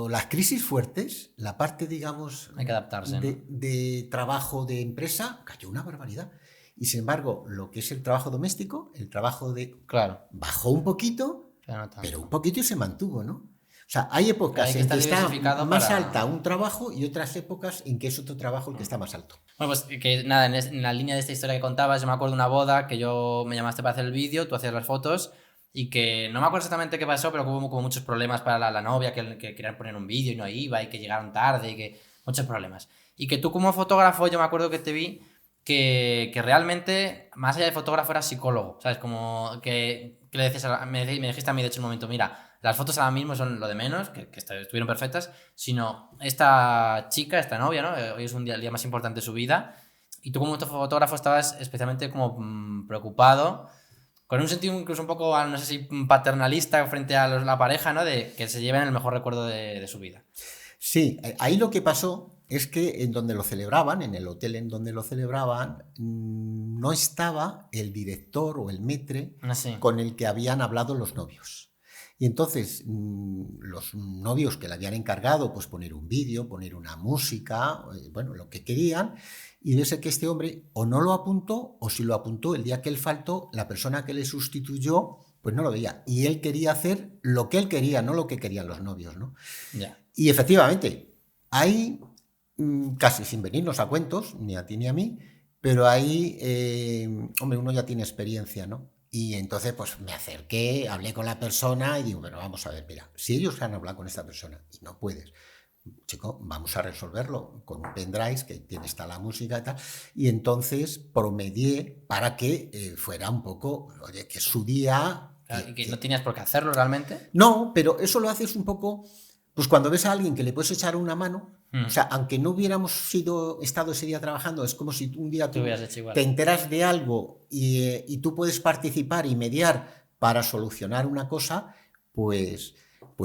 las crisis fuertes, la parte, digamos, hay que adaptarse, ¿no? de trabajo de empresa, cayó una barbaridad. Y sin embargo, lo que es el trabajo doméstico, el trabajo Claro. bajó un poquito, pero un poquito y se mantuvo, ¿no? O sea, hay épocas en que está más alta un trabajo y otras épocas en que es otro trabajo el que está más alto. Bueno, pues que nada, en la línea de esta historia que contabas, yo me acuerdo de una boda que me llamaste para hacer el vídeo, tú hacías las fotos y que no me acuerdo exactamente qué pasó, pero hubo como muchos problemas para la novia que querían poner un vídeo y no iba y que llegaron tarde y que muchos problemas. Y que tú como fotógrafo, yo me acuerdo que te vi que realmente, más allá de fotógrafo, eras psicólogo, ¿sabes? Como que le decías, me dijiste a mí de hecho un momento, mira, las fotos ahora mismo son lo de menos, que estuvieron perfectas, sino esta chica, esta novia, ¿no? Hoy es el día más importante de su vida y tú como fotógrafo estabas especialmente como preocupado, con un sentido incluso un poco, no sé si paternalista frente a la pareja, ¿no? De que se lleven el mejor recuerdo de su vida. Sí, ahí lo que pasó es que en donde lo celebraban, en el hotel en donde lo celebraban, no estaba el director o el maître con el que habían hablado los novios. Y entonces los novios que le habían encargado pues poner un vídeo, poner una música, bueno, lo que querían, y debe ser que este hombre o no lo apuntó, o si lo apuntó el día que él faltó, la persona que le sustituyó pues no lo veía. Y él quería hacer lo que él quería, no lo que querían los novios, ¿no? Yeah. Y efectivamente, ahí, casi sin venirnos a cuentos, ni a ti ni a mí, pero ahí, hombre, uno ya tiene experiencia, ¿no? Y entonces, pues me acerqué, hablé con la persona y digo, bueno, vamos a ver, mira, si ellos han hablado con esta persona y no puedes, chico, vamos a resolverlo con un pendrive que tiene esta la música y tal. Y entonces promedié para que fuera un poco, oye, que su día... Claro, que no tenías por qué hacerlo realmente. No, pero eso lo haces un poco... Pues cuando ves a alguien que le puedes echar una mano, o sea, aunque no hubiéramos estado ese día trabajando, es como si un día tú te enteras de algo y tú puedes participar y mediar para solucionar una cosa, pues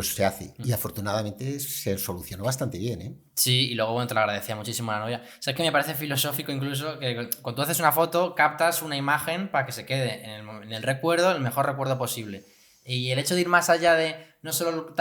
se hace. Y afortunadamente se solucionó bastante bien, ¿eh? Sí, y luego, bueno, te lo agradecía muchísimo a la novia. O sea, es que me parece filosófico incluso que cuando tú haces una foto, captas una imagen para que se quede en el recuerdo, el mejor recuerdo posible. Y el hecho de ir más allá de no solo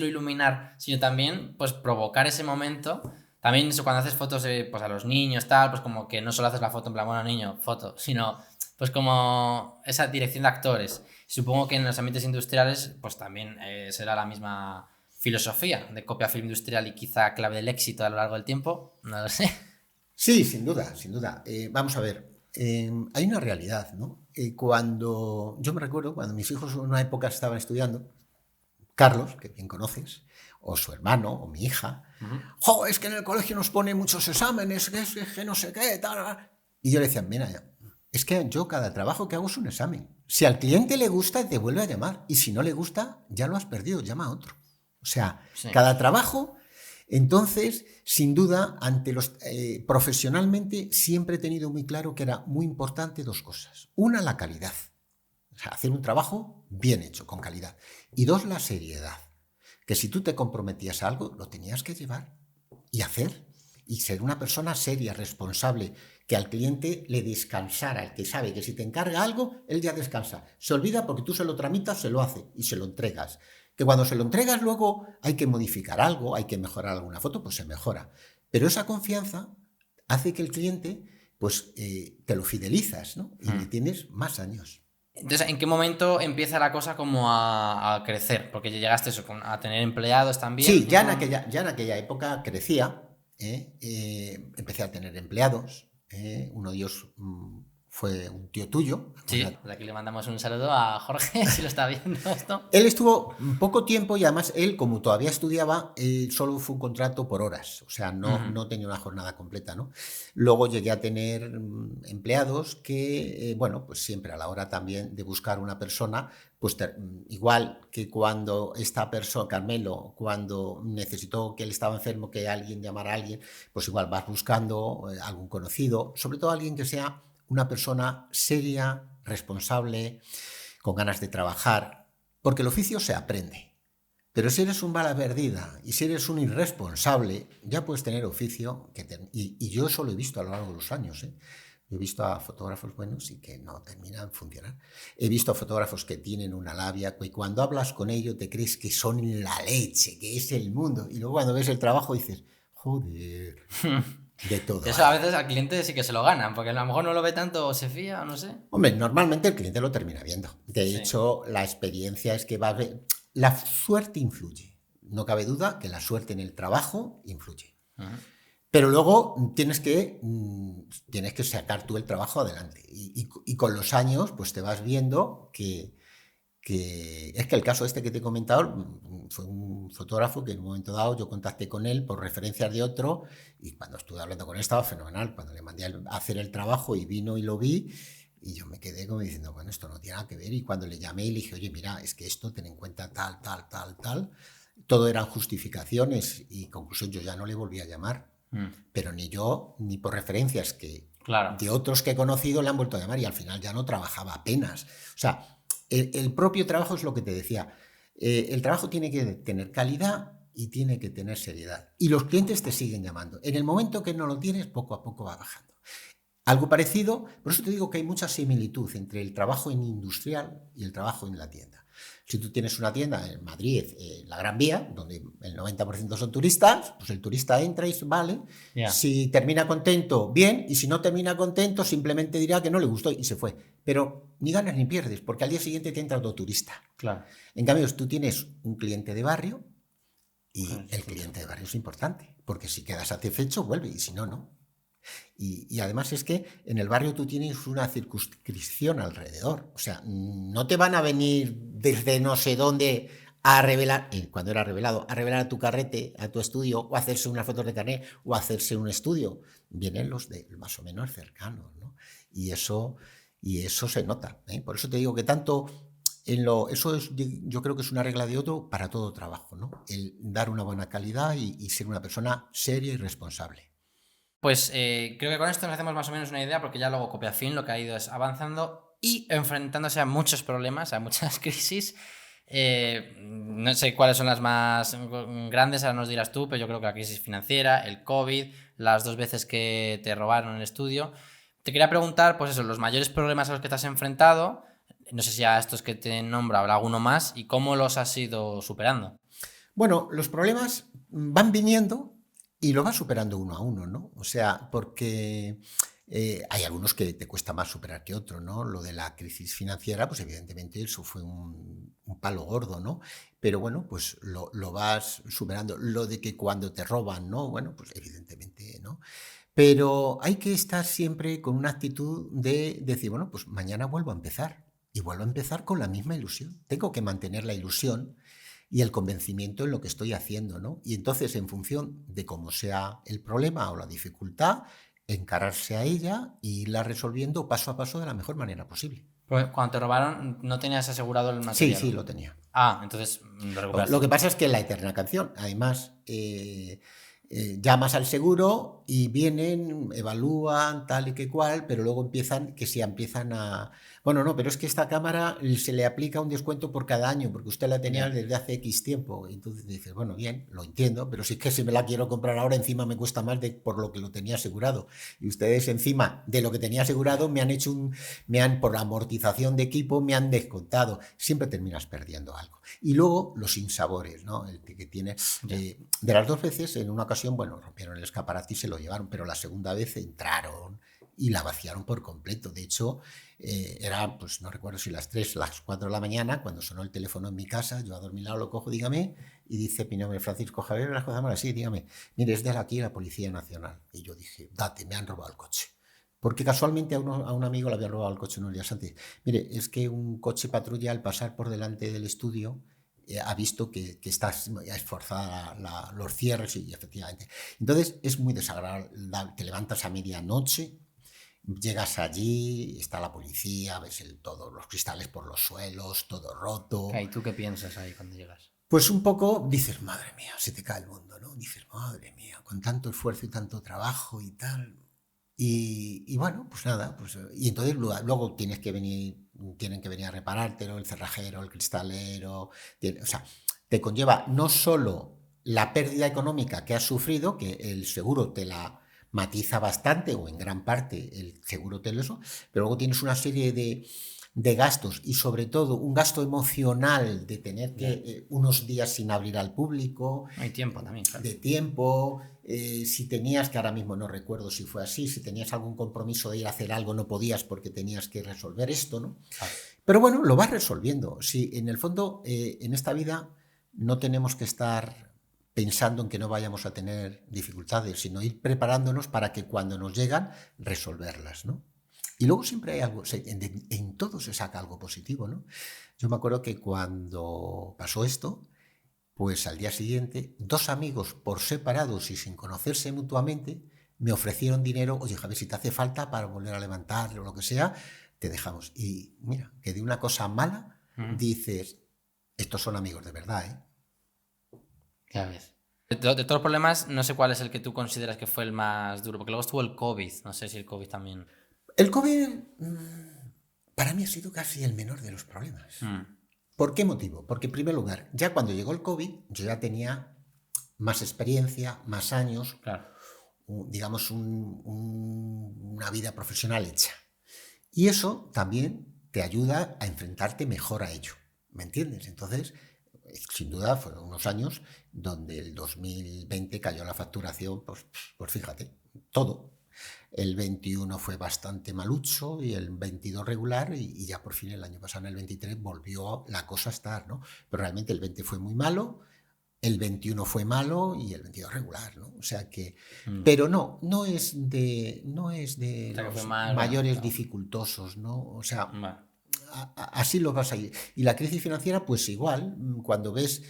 iluminar, sino también pues provocar ese momento. También eso, cuando haces fotos pues a los niños, tal, pues como que no solo haces la foto en plan, bueno, niño, foto, sino pues como esa dirección de actores. Supongo que en los ambientes industriales pues también será la misma filosofía de copia film industrial y quizá clave del éxito a lo largo del tiempo, no lo sé. Sí, sin duda, sin duda. Vamos a ver. Hay una realidad, ¿no? Cuando yo me recuerdo, cuando mis hijos en una época estaban estudiando, Carlos, que bien conoces, o su hermano, o mi hija, ¡jo! Es que en el colegio nos pone muchos exámenes, que no sé qué, tal. Y yo le decía, mira, Es que yo cada trabajo que hago es un examen. Si al cliente le gusta, te vuelve a llamar. Y si no le gusta, ya lo has perdido, llama a otro. O sea, Sí. cada trabajo, entonces, sin duda, profesionalmente siempre he tenido muy claro que era muy importante dos cosas. Una, la calidad. O sea, hacer un trabajo bien hecho, con calidad. Y dos, la seriedad. Que si tú te comprometías a algo, lo tenías que llevar y hacer. Y ser una persona seria, responsable, que al cliente le descansara, el que sabe que si te encarga algo, él ya descansa. Se olvida porque tú se lo tramitas, se lo hace y se lo entregas. Que cuando se lo entregas luego hay que modificar algo, hay que mejorar alguna foto, pues se mejora. Pero esa confianza hace que el cliente, pues te lo fidelizas, ¿no? Y le tienes más años. Entonces, ¿en qué momento empieza la cosa como a crecer? Porque ya llegaste eso, a tener empleados también. Sí, ya en aquella época crecía, empecé a tener empleados, uno de ellos fue un tío tuyo. Sí, pues aquí le mandamos un saludo a Jorge, si lo está viendo esto. Él estuvo poco tiempo y además él, como todavía estudiaba, solo fue un contrato por horas, o sea, no tenía una jornada completa, ¿no? Luego llegué a tener empleados que, bueno, pues siempre a la hora también de buscar una persona, pues igual que cuando esta persona, Carmelo, cuando necesitó que él estaba enfermo, que alguien llamara a alguien, pues igual vas buscando algún conocido, sobre todo alguien que sea una persona seria, responsable, con ganas de trabajar, porque el oficio se aprende. Pero si eres un bala perdida y si eres un irresponsable, ya puedes tener oficio, y yo eso lo he visto a lo largo de los años, ¿eh? Yo he visto a fotógrafos buenos y que no terminan de funcionar. He visto a fotógrafos que tienen una labia y cuando hablas con ellos te crees que son la leche, que es el mundo. Y luego cuando ves el trabajo dices, joder, de todo. Eso a veces al cliente sí que se lo ganan, porque a lo mejor no lo ve tanto o se fía o no sé. Hombre, normalmente el cliente lo termina viendo. De hecho, la experiencia es que va a ver... La suerte influye. No cabe duda que la suerte en el trabajo influye. Pero luego tienes que sacar tú el trabajo adelante. Y con los años, pues te vas viendo que es que el caso este que te he comentado fue un fotógrafo que en un momento dado yo contacté con él por referencias de otro y cuando estuve hablando con él estaba fenomenal. Cuando le mandé a hacer el trabajo y vino y lo vi y yo me quedé como diciendo, bueno, esto no tiene nada que ver. Y cuando le llamé y le dije, oye, mira, es que esto ten en cuenta tal, todo eran justificaciones y conclusión, yo ya no le volví a llamar. Pero ni yo, ni por referencias de otros que he conocido le han vuelto a llamar y al final ya no trabajaba apenas. O sea, el propio trabajo es lo que te decía. El trabajo tiene que tener calidad y tiene que tener seriedad. Y los clientes te siguen llamando. En el momento que no lo tienes, poco a poco va bajando. Algo parecido, por eso te digo que hay mucha similitud entre el trabajo en industrial y el trabajo en la tienda. Si tú tienes una tienda en Madrid, la Gran Vía, donde el 90% son turistas, pues el turista entra y vale. Yeah. Si termina contento, bien, y si no termina contento, simplemente dirá que no le gustó y se fue. Pero ni ganas ni pierdes, porque al día siguiente te entra otro turista. Claro. En cambio, tú tienes un cliente de barrio y el cliente de barrio es importante, porque si quedas satisfecho, vuelve, y si no, no. Y además es que en el barrio tú tienes una circunscripción alrededor. O sea, no te van a venir desde no sé dónde a revelar, cuando era revelado, a revelar a tu carrete, a tu estudio, o a hacerse unas fotos de carnet, o a hacerse un estudio. Vienen los de más o menos cercanos, ¿no? Y eso se nota, ¿eh? Por eso te digo que tanto... Eso es, yo creo que es una regla de oro para todo trabajo, ¿no? El dar una buena calidad y ser una persona seria y responsable. Pues creo que con esto nos hacemos más o menos una idea, porque ya luego Copiafin lo que ha ido es avanzando y enfrentándose a muchos problemas, a muchas crisis. No sé cuáles son las más grandes, ahora nos dirás tú, pero yo creo que la crisis financiera, el COVID, las 2 veces que te robaron el estudio. Te quería preguntar, pues eso, los mayores problemas a los que te has enfrentado, no sé si a estos que te nombro habrá alguno más, y cómo los has ido superando. Bueno, los problemas van viniendo y lo vas superando uno a uno, ¿no? O sea, porque hay algunos que te cuesta más superar que otros, ¿no? Lo de la crisis financiera, pues evidentemente eso fue un palo gordo, ¿no? Pero bueno, pues lo vas superando. Lo de que cuando te roban, ¿no? Bueno, pues evidentemente, ¿no? Pero hay que estar siempre con una actitud de decir, bueno, pues mañana vuelvo a empezar. Y vuelvo a empezar con la misma ilusión. Tengo que mantener la ilusión y el convencimiento en lo que estoy haciendo, ¿no? Y entonces, en función de cómo sea el problema o la dificultad, encararse a ella e irla resolviendo paso a paso de la mejor manera posible. Pues cuando te robaron, ¿no tenías asegurado el Sí, material? sí, lo tenía. Ah, entonces lo recuperaste. Lo que pasa es que la eterna canción, además, llamas al seguro y vienen, evalúan tal y que cual, pero luego empiezan a... Bueno, no, pero es que esta cámara se le aplica un descuento por cada año, porque usted la tenía desde hace X tiempo. Y entonces dices, bueno, bien, lo entiendo, pero si es que si me la quiero comprar ahora, encima me cuesta más por lo que lo tenía asegurado. Y ustedes encima de lo que tenía asegurado por la amortización de equipo, me han descontado. Siempre terminas perdiendo algo. Y luego los sinsabores, ¿no? El que tiene... de las 2 veces, en una ocasión, bueno, rompieron el escaparate y se lo llevaron, pero la segunda vez entraron y la vaciaron por completo. De hecho, era, pues no recuerdo si las 3, las 4 de la mañana, cuando sonó el teléfono en mi casa, yo a dormir lado lo cojo, dígame, y dice mi nombre, Francisco Javier Velasco Zamora, sí, dígame, mire, es de aquí la Policía Nacional. Y yo dije, date, me han robado el coche. Porque casualmente a un amigo le había robado el coche unos días antes. Mire, es que un coche patrulla al pasar por delante del estudio ha visto que está esforzada los cierres y efectivamente. Entonces es muy desagradable. Te levantas a medianoche, llegas allí, está la policía, ves todos los cristales por los suelos, todo roto. ¿Y tú qué piensas ahí cuando llegas? Pues un poco dices, madre mía, se te cae el mundo, ¿no? Dices, madre mía, con tanto esfuerzo y tanto trabajo y tal. Y bueno, pues nada, pues, y entonces luego tienen que venir a reparártelo, el cerrajero, el cristalero, o sea, te conlleva no solo la pérdida económica que has sufrido, que el seguro te la matiza bastante, o en gran parte el seguro te lo eso, pero luego tienes una serie de gastos y sobre todo un gasto emocional de tener que unos días sin abrir al público. Hay tiempo también, claro. De tiempo, si tenías, que ahora mismo no recuerdo si fue así, si tenías algún compromiso de ir a hacer algo no podías porque tenías que resolver esto, ¿no? Claro. Pero bueno, lo vas resolviendo. Si en el fondo, en esta vida no tenemos que estar pensando en que no vayamos a tener dificultades, sino ir preparándonos para que cuando nos llegan, resolverlas, ¿no? Y luego siempre hay algo, en todo se saca algo positivo, ¿no? Yo me acuerdo que cuando pasó esto, pues al día siguiente, 2 amigos por separados y sin conocerse mutuamente, me ofrecieron dinero, oye Javier, si te hace falta para volver a levantar o lo que sea, te dejamos. Y mira, que de una cosa mala dices, estos son amigos de verdad, ¿eh? Ya ves. De todos los problemas, no sé cuál es el que tú consideras que fue el más duro, porque luego estuvo el COVID, no sé si el COVID también... El COVID para mí ha sido casi el menor de los problemas. ¿Por qué motivo? Porque en primer lugar, ya cuando llegó el COVID, yo ya tenía más experiencia, más años, claro, digamos una vida profesional hecha. Y eso también te ayuda a enfrentarte mejor a ello, ¿me entiendes? Entonces, sin duda fueron unos años donde el 2020 cayó la facturación, pues fíjate, todo. El 21 fue bastante malucho y el 22 regular y ya por fin el año pasado, en el 23, volvió la cosa a estar, ¿no? Pero realmente el 20 fue muy malo, el 21 fue malo y el 22 regular, ¿no? O sea que... Pero no es de los mayores dificultosos, ¿no? O sea, así lo vas a ir. Y la crisis financiera, pues igual, cuando ves...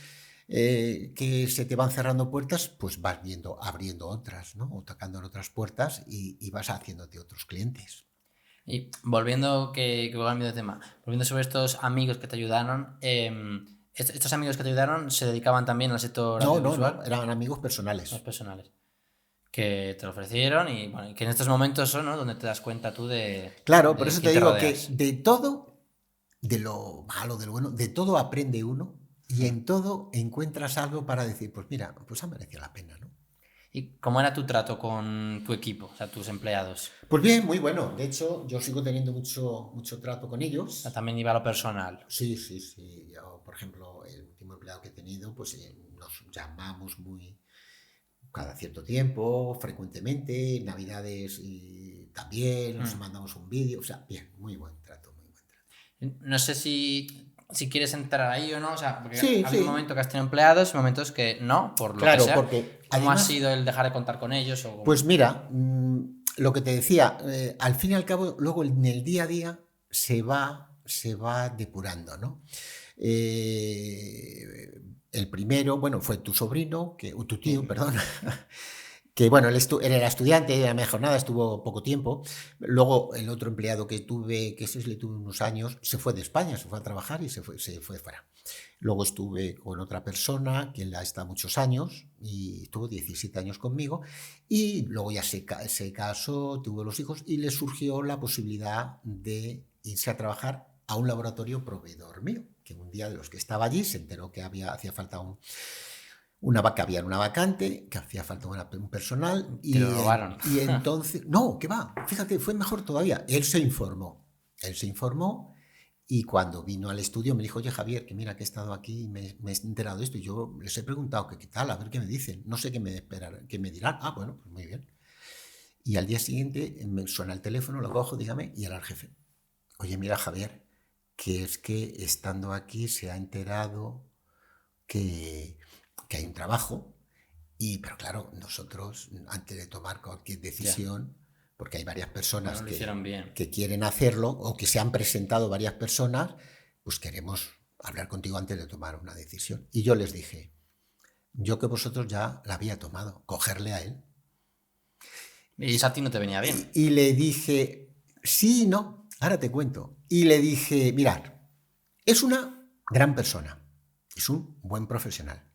que se te van cerrando puertas, pues vas abriendo otras, ¿no? O tocando en otras puertas y vas haciéndote otros clientes. Y volviendo, que cambio de tema, volviendo sobre estos amigos que te ayudaron, ¿estos amigos que te ayudaron se dedicaban también al sector audiovisual? No, eran amigos personales. Los personales. Que te lo ofrecieron y bueno, que en estos momentos son, ¿no?, donde te das cuenta tú de... Claro, por eso te digo que de todo, de lo malo, de lo bueno, de todo aprende uno. Y en todo encuentras algo para decir, pues mira, pues ha merecido la pena, ¿no? ¿Y cómo era tu trato con tu equipo, o sea, tus empleados? Pues bien, muy bueno. De hecho, yo sigo teniendo mucho trato con ellos. También iba a lo personal. Sí. Yo, por ejemplo, el último empleado que he tenido, pues nos llamamos cada cierto tiempo, frecuentemente, Navidades y también, nos mandamos un vídeo. O sea, bien, muy buen trato. No sé si quieres entrar ahí o no, o sea, porque ha habido un momento que has tenido empleados y momentos que no, por lo que sea. Porque ¿Cómo ha sido el dejar de contar con ellos? Pues mira, lo que te decía, al fin y al cabo, luego en el día a día se va depurando, ¿no? El primero, bueno, fue tu sobrino, tu tío, perdón, que bueno, él era estudiante, era mi jornada, estuvo poco tiempo. Luego el otro empleado que tuve, que ese le tuve unos años, se fue de España, se fue a trabajar y se fue fuera. Luego estuve con otra persona que la está muchos años y estuvo 17 años conmigo, y luego ya se casó, tuvo los hijos y le surgió la posibilidad de irse a trabajar a un laboratorio proveedor mío, que un día de los que estaba allí se enteró que hacía falta había una vacante, que hacía falta un personal, Te lo robaron. y entonces, no, ¿qué va? Fíjate, fue mejor todavía. Él se informó y cuando vino al estudio me dijo, oye Javier, que mira que he estado aquí y me he enterado de esto, y yo les he preguntado que qué tal, a ver qué me dicen, no sé qué me dirán. Ah, bueno, pues muy bien. Y al día siguiente me suena el teléfono, lo cojo, dígame, y era el jefe. Oye, mira Javier, que es que estando aquí se ha enterado que hay un trabajo, pero claro, nosotros antes de tomar cualquier decisión, porque hay varias personas que quieren hacerlo, o que se han presentado varias personas, pues queremos hablar contigo antes de tomar una decisión. Y yo les dije, yo que vosotros ya la había tomado, cogerle a él. Y eso a ti no te venía bien. Y le dije, sí, no, ahora te cuento. Y le dije, mirad, es una gran persona, es un buen profesional,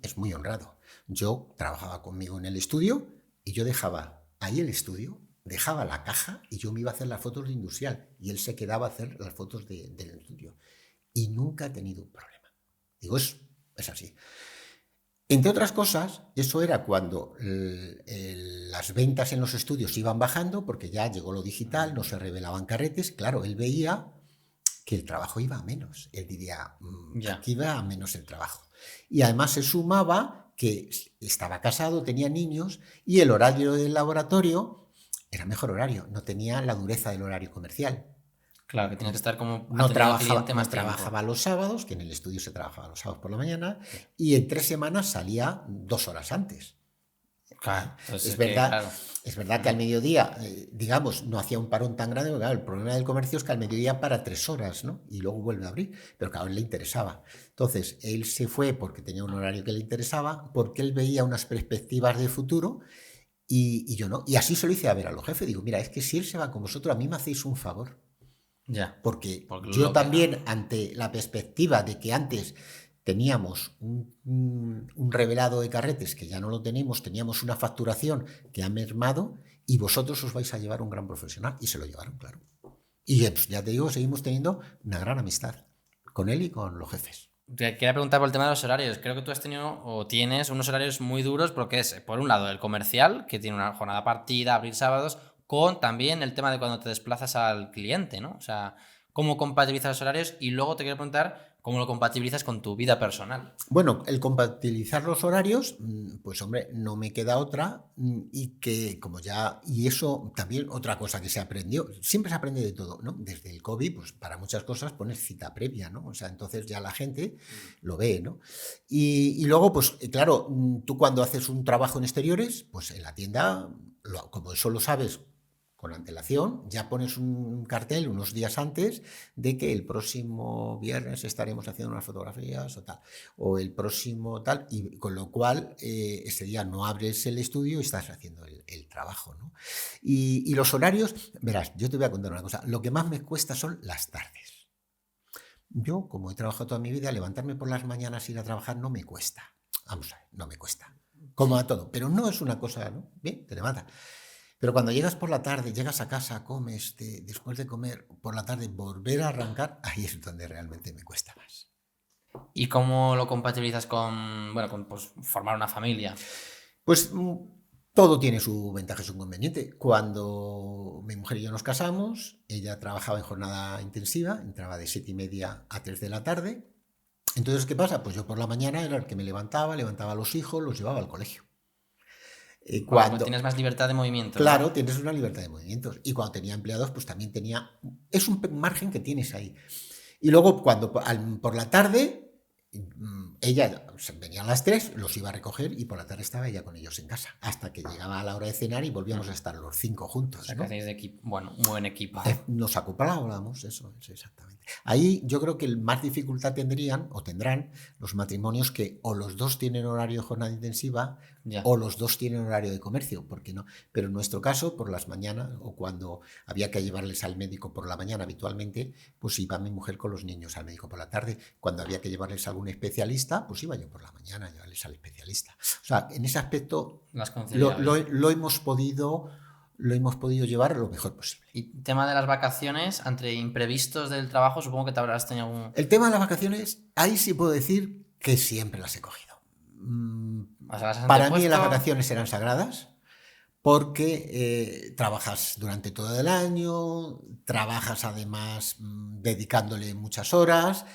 es muy honrado. Yo trabajaba conmigo en el estudio y yo dejaba ahí el estudio, dejaba la caja y yo me iba a hacer las fotos de industrial y él se quedaba a hacer las fotos del estudio. Y nunca he tenido un problema. Digo, es así. Entre otras cosas, eso era cuando las ventas en los estudios iban bajando, porque ya llegó lo digital, no se revelaban carretes. Claro, él veía que el trabajo iba a menos. Él diría, aquí va a menos el trabajo. Y además se sumaba que estaba casado, tenía niños, y el horario del laboratorio era mejor horario, no tenía la dureza del horario comercial. Claro, que tenía que estar como... No trabajaba los sábados, que en el estudio se trabajaba los sábados por la mañana, y en 3 semanas salía 2 horas antes. Claro, es verdad que al mediodía, digamos, no hacía un parón tan grande, porque claro, el problema del comercio es que al mediodía para 3 horas, ¿no? Y luego vuelve a abrir, pero claro, a él le interesaba. Entonces, él se fue porque tenía un horario que le interesaba, porque él veía unas perspectivas de futuro y yo no. Y así se lo hice a ver a los jefes. Digo, mira, es que si él se va con vosotros, a mí me hacéis un favor. Porque yo también, ante la perspectiva de que antes teníamos un revelado de carretes que ya no lo tenemos, teníamos una facturación que ha mermado y vosotros os vais a llevar un gran profesional. Y se lo llevaron, claro. Y pues, ya te digo, seguimos teniendo una gran amistad con él y con los jefes. Te quería preguntar por el tema de los horarios. Creo que tú has tenido o tienes unos horarios muy duros, porque es, por un lado, el comercial, que tiene una jornada partida, abrir sábados, con también el tema de cuando te desplazas al cliente, ¿no? O sea, ¿cómo compatibilizas los horarios? Y luego te quiero preguntar cómo lo compatibilizas con tu vida personal. Bueno, el compatibilizar los horarios, pues hombre, no me queda otra, y que como ya, y eso también otra cosa que se aprendió, siempre se aprende de todo, ¿no? Desde el COVID, pues para muchas cosas pones cita previa, ¿no? O sea, entonces ya la gente lo ve, ¿no? Y luego, pues claro, tú cuando haces un trabajo en exteriores, pues en la tienda, como eso lo sabes con antelación, ya pones un cartel unos días antes de que el próximo viernes estaremos haciendo unas fotografías o tal, o el próximo tal, y con lo cual ese día no abres el estudio y estás haciendo el trabajo, ¿no? Y los horarios, verás, yo te voy a contar una cosa, lo que más me cuesta son las tardes. Yo, como he trabajado toda mi vida, levantarme por las mañanas e ir a trabajar no me cuesta. Vamos a ver, no me cuesta. Como a todo, pero no es una cosa, ¿no? Bien, te levantas. Pero cuando llegas por la tarde, llegas a casa, comes, después de comer por la tarde, volver a arrancar, ahí es donde realmente me cuesta más. ¿Y cómo lo compatibilizas con pues, formar una familia? Pues todo tiene su ventaja y su inconveniente. Cuando mi mujer y yo nos casamos, ella trabajaba en jornada intensiva, entraba de 7:30 a 3 de la tarde. Entonces, ¿qué pasa? Pues yo por la mañana era el que me levantaba a los hijos, los llevaba al colegio. Cuando tienes más libertad de movimiento. Claro, ¿no? Tienes una libertad de movimientos. Y cuando tenía empleados, pues también tenía... Es un margen que tienes ahí. Y luego, cuando por la tarde, ella venía a las 3, los iba a recoger y por la tarde estaba ella con ellos en casa, hasta que llegaba a la hora de cenar y volvíamos a estar los 5 juntos. O sea, ¿no? que hacéis de equipo, bueno, un buen equipo. Nos acoplábamos, eso es exactamente. Ahí yo creo que más dificultad tendrían o tendrán los matrimonios que o los dos tienen horario de jornada intensiva Ya. o los dos tienen horario de comercio, porque no. Pero en nuestro caso, por las mañanas o cuando había que llevarles al médico por la mañana habitualmente, pues iba mi mujer con los niños al médico por la tarde. Cuando había que llevarles a algún especialista, pues iba yo por la mañana a llevarles al especialista. O sea, en ese aspecto Las lo hemos podido llevar lo mejor posible. Y tema de las vacaciones, entre imprevistos del trabajo, supongo que te habrás tenido algún... El tema de las vacaciones, ahí sí puedo decir que siempre las he cogido. O sea, ¿las has Para mí antepuesto? las vacaciones eran sagradas porque trabajas durante todo el año, trabajas además dedicándole muchas horas,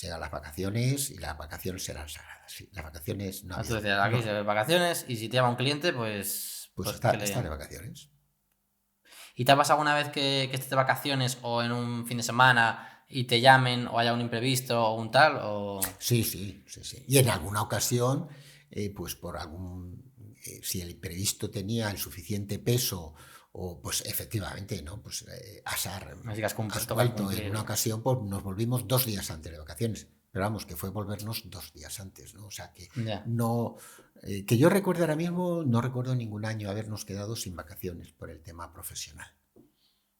llegan las vacaciones y las vacaciones eran sagradas. Sí, las vacaciones no Ah, tú había. decías, aquí No, se ve vacaciones y si te llama un cliente, pues está, que le- está de vacaciones. ¿Y te ha pasado alguna vez que estés de vacaciones o en un fin de semana y te llamen o haya un imprevisto o un tal? O... Sí. Y en alguna ocasión, pues por si el imprevisto tenía el suficiente peso o pues efectivamente, ¿no? Pues Asar Así que has has toca vuelto cumplir. en una ocasión, pues nos volvimos 2 días antes de vacaciones. Pero vamos, que fue volvernos 2 días antes, ¿no? O sea que Ya. no, que yo recuerde ahora mismo, no recuerdo ningún año habernos quedado sin vacaciones por el tema profesional.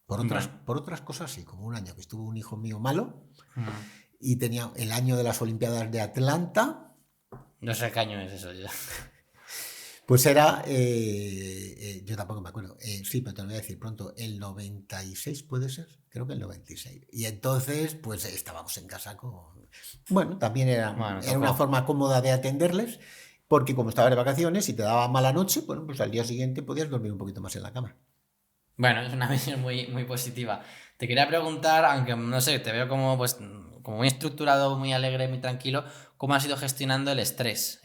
Por otras cosas sí, como un año que estuvo un hijo mío malo y tenía el año de las Olimpiadas de Atlanta, No sé qué año es eso ya. pues era, yo tampoco me acuerdo, sí, pero te lo voy a decir pronto, el 96 puede ser, creo que el 96. Y entonces, pues estábamos en casa con... Bueno, también era una forma cómoda de atenderles, porque como estabas de vacaciones y te daba mala noche, bueno, pues al día siguiente podías dormir un poquito más en la cama. Bueno, es una visión muy, muy positiva. Te quería preguntar, aunque no sé, te veo como, pues, como muy estructurado, muy alegre, muy tranquilo, ¿cómo has ido gestionando el estrés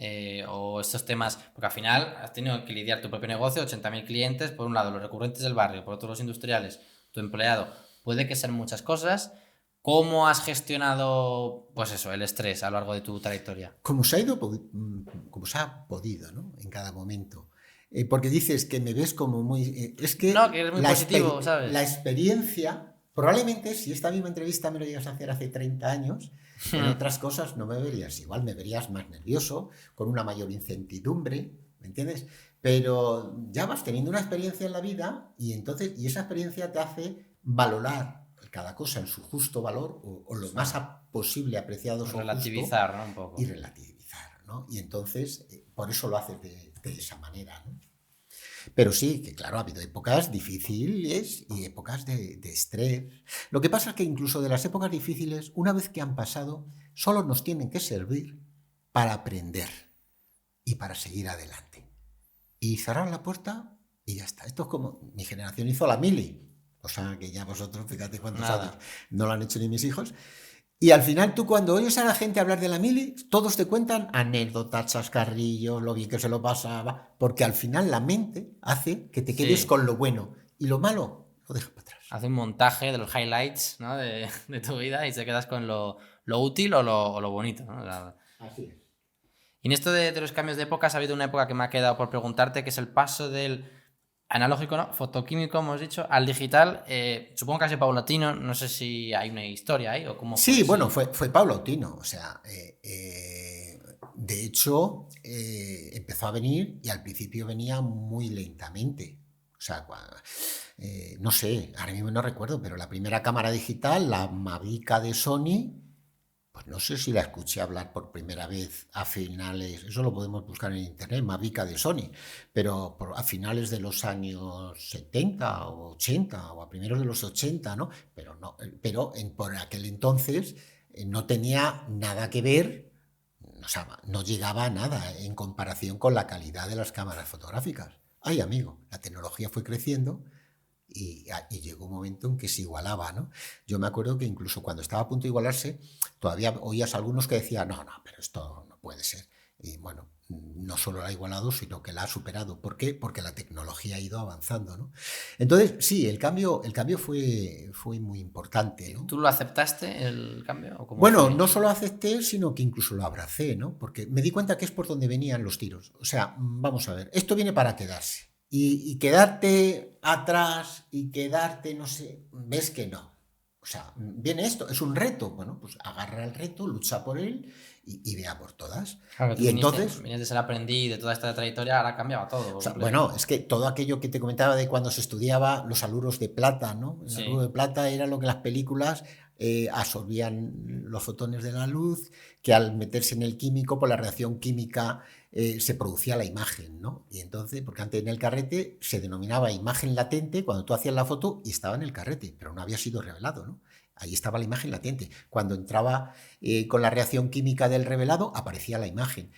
o estos temas? Porque al final has tenido que lidiar tu propio negocio, 80.000 clientes, por un lado los recurrentes del barrio, por otro los industriales, tu empleado. Puede que sean muchas cosas. ¿Cómo has gestionado, pues eso, el estrés a lo largo de tu trayectoria? Como se ha podido, ¿no? En cada momento. Porque dices que me ves como muy... es que No, que eres muy positivo, ¿sabes? la experiencia, probablemente si esta misma entrevista me lo llegas a hacer hace 30 años, en otras cosas no me verías igual, me verías más nervioso, con una mayor incertidumbre, ¿me entiendes? Pero ya vas teniendo una experiencia en la vida y esa experiencia te hace valorar cada cosa en su justo valor o lo más posible apreciado o relativizar, justo, ¿no? Un poco. y relativizar, ¿no? Y entonces por eso lo haces de esa manera, ¿no? Pero sí, que claro, ha habido épocas difíciles y épocas de estrés. Lo que pasa es que incluso de las épocas difíciles, una vez que han pasado, solo nos tienen que servir para aprender y para seguir adelante. Y cerrar la puerta y ya está. Esto es como mi generación hizo la mili. O sea, que ya vosotros, fíjate cuántos años, no lo han hecho ni mis hijos. Y al final tú cuando oyes a la gente hablar de la mili, todos te cuentan anécdotas, chascarrillos, lo bien que se lo pasaba, porque al final la mente hace que te quedes con lo bueno y lo malo lo dejas para atrás. Hace un montaje de los highlights, ¿no? de tu vida y te quedas con lo útil o lo bonito, ¿no? Así es. Y en esto de los cambios de épocas ha habido una época que me ha quedado por preguntarte, que es el paso del analógico, ¿no? Fotoquímico, hemos dicho, al digital. Supongo que ha sido paulatino, no sé si hay una historia ahí o cómo fue. Sí, bueno, fue paulatino, o sea, de hecho empezó a venir y al principio venía muy lentamente. O sea, no sé, ahora mismo no recuerdo, pero la primera cámara digital, la Mavica de Sony, pues no sé si la escuché hablar por primera vez a finales, eso lo podemos buscar en internet, Mavica de Sony, pero a finales de los años 70 o 80 o a primeros de los 80, ¿no? Pero por aquel entonces no tenía nada que ver, o sea, no llegaba a nada en comparación con la calidad de las cámaras fotográficas. Ay, amigo, la tecnología fue creciendo y llegó un momento en que se igualaba, ¿no? Yo me acuerdo que incluso cuando estaba a punto de igualarse, todavía oías a algunos que decían, no, pero esto no puede ser. Y bueno, no solo la ha igualado, sino que la ha superado. ¿Por qué? Porque la tecnología ha ido avanzando, ¿no? Entonces, sí, el cambio fue muy importante, ¿no? ¿Tú lo aceptaste, el cambio? ¿O cómo Bueno, fue? no solo acepté, sino que incluso lo abracé, ¿no? Porque me di cuenta que es por donde venían los tiros. O sea, vamos a ver, esto viene para quedarse. Y quedarte atrás y quedarte, no sé, ves que no. O sea, viene esto, es un reto. Bueno, pues agarra el reto, lucha por él y vea por todas. Claro, tú Y entonces, venías de ser aprendiz de toda esta trayectoria, ahora cambiaba todo o sea, completamente. bueno, es que todo aquello que te comentaba de cuando se estudiaba los aluros de plata, ¿no? El aluro Sí, de plata era lo que las películas absorbían los fotones de la luz, que al meterse en el químico, por la reacción química se producía la imagen, ¿no? Y entonces, porque antes en el carrete se denominaba imagen latente cuando tú hacías la foto y estaba en el carrete, pero no había sido revelado, ¿no? Ahí estaba la imagen latente. Cuando entraba con la reacción química del revelado, aparecía la imagen.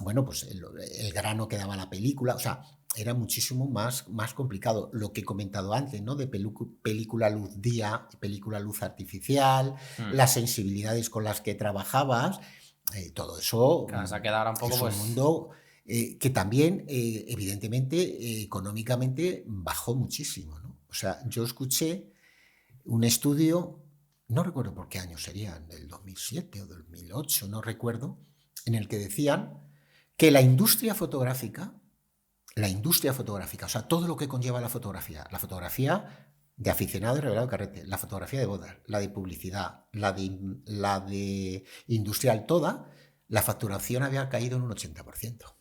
Bueno, pues el grano que daba la película, o sea, era muchísimo más complicado. Lo que he comentado antes, ¿no? De película luz día, película luz artificial, las sensibilidades con las que trabajabas, todo eso claro, se ha quedado ahora un poco, es un pues, mundo que también, evidentemente, económicamente bajó muchísimo, ¿no? O sea, yo escuché un estudio, no recuerdo por qué año sería, del 2007 o 2008, no recuerdo, en el que decían que la industria fotográfica, o sea, todo lo que conlleva la fotografía de aficionado y revelado de carrete, la fotografía de bodas, la de publicidad, la de industrial toda, la facturación había caído en un 80%.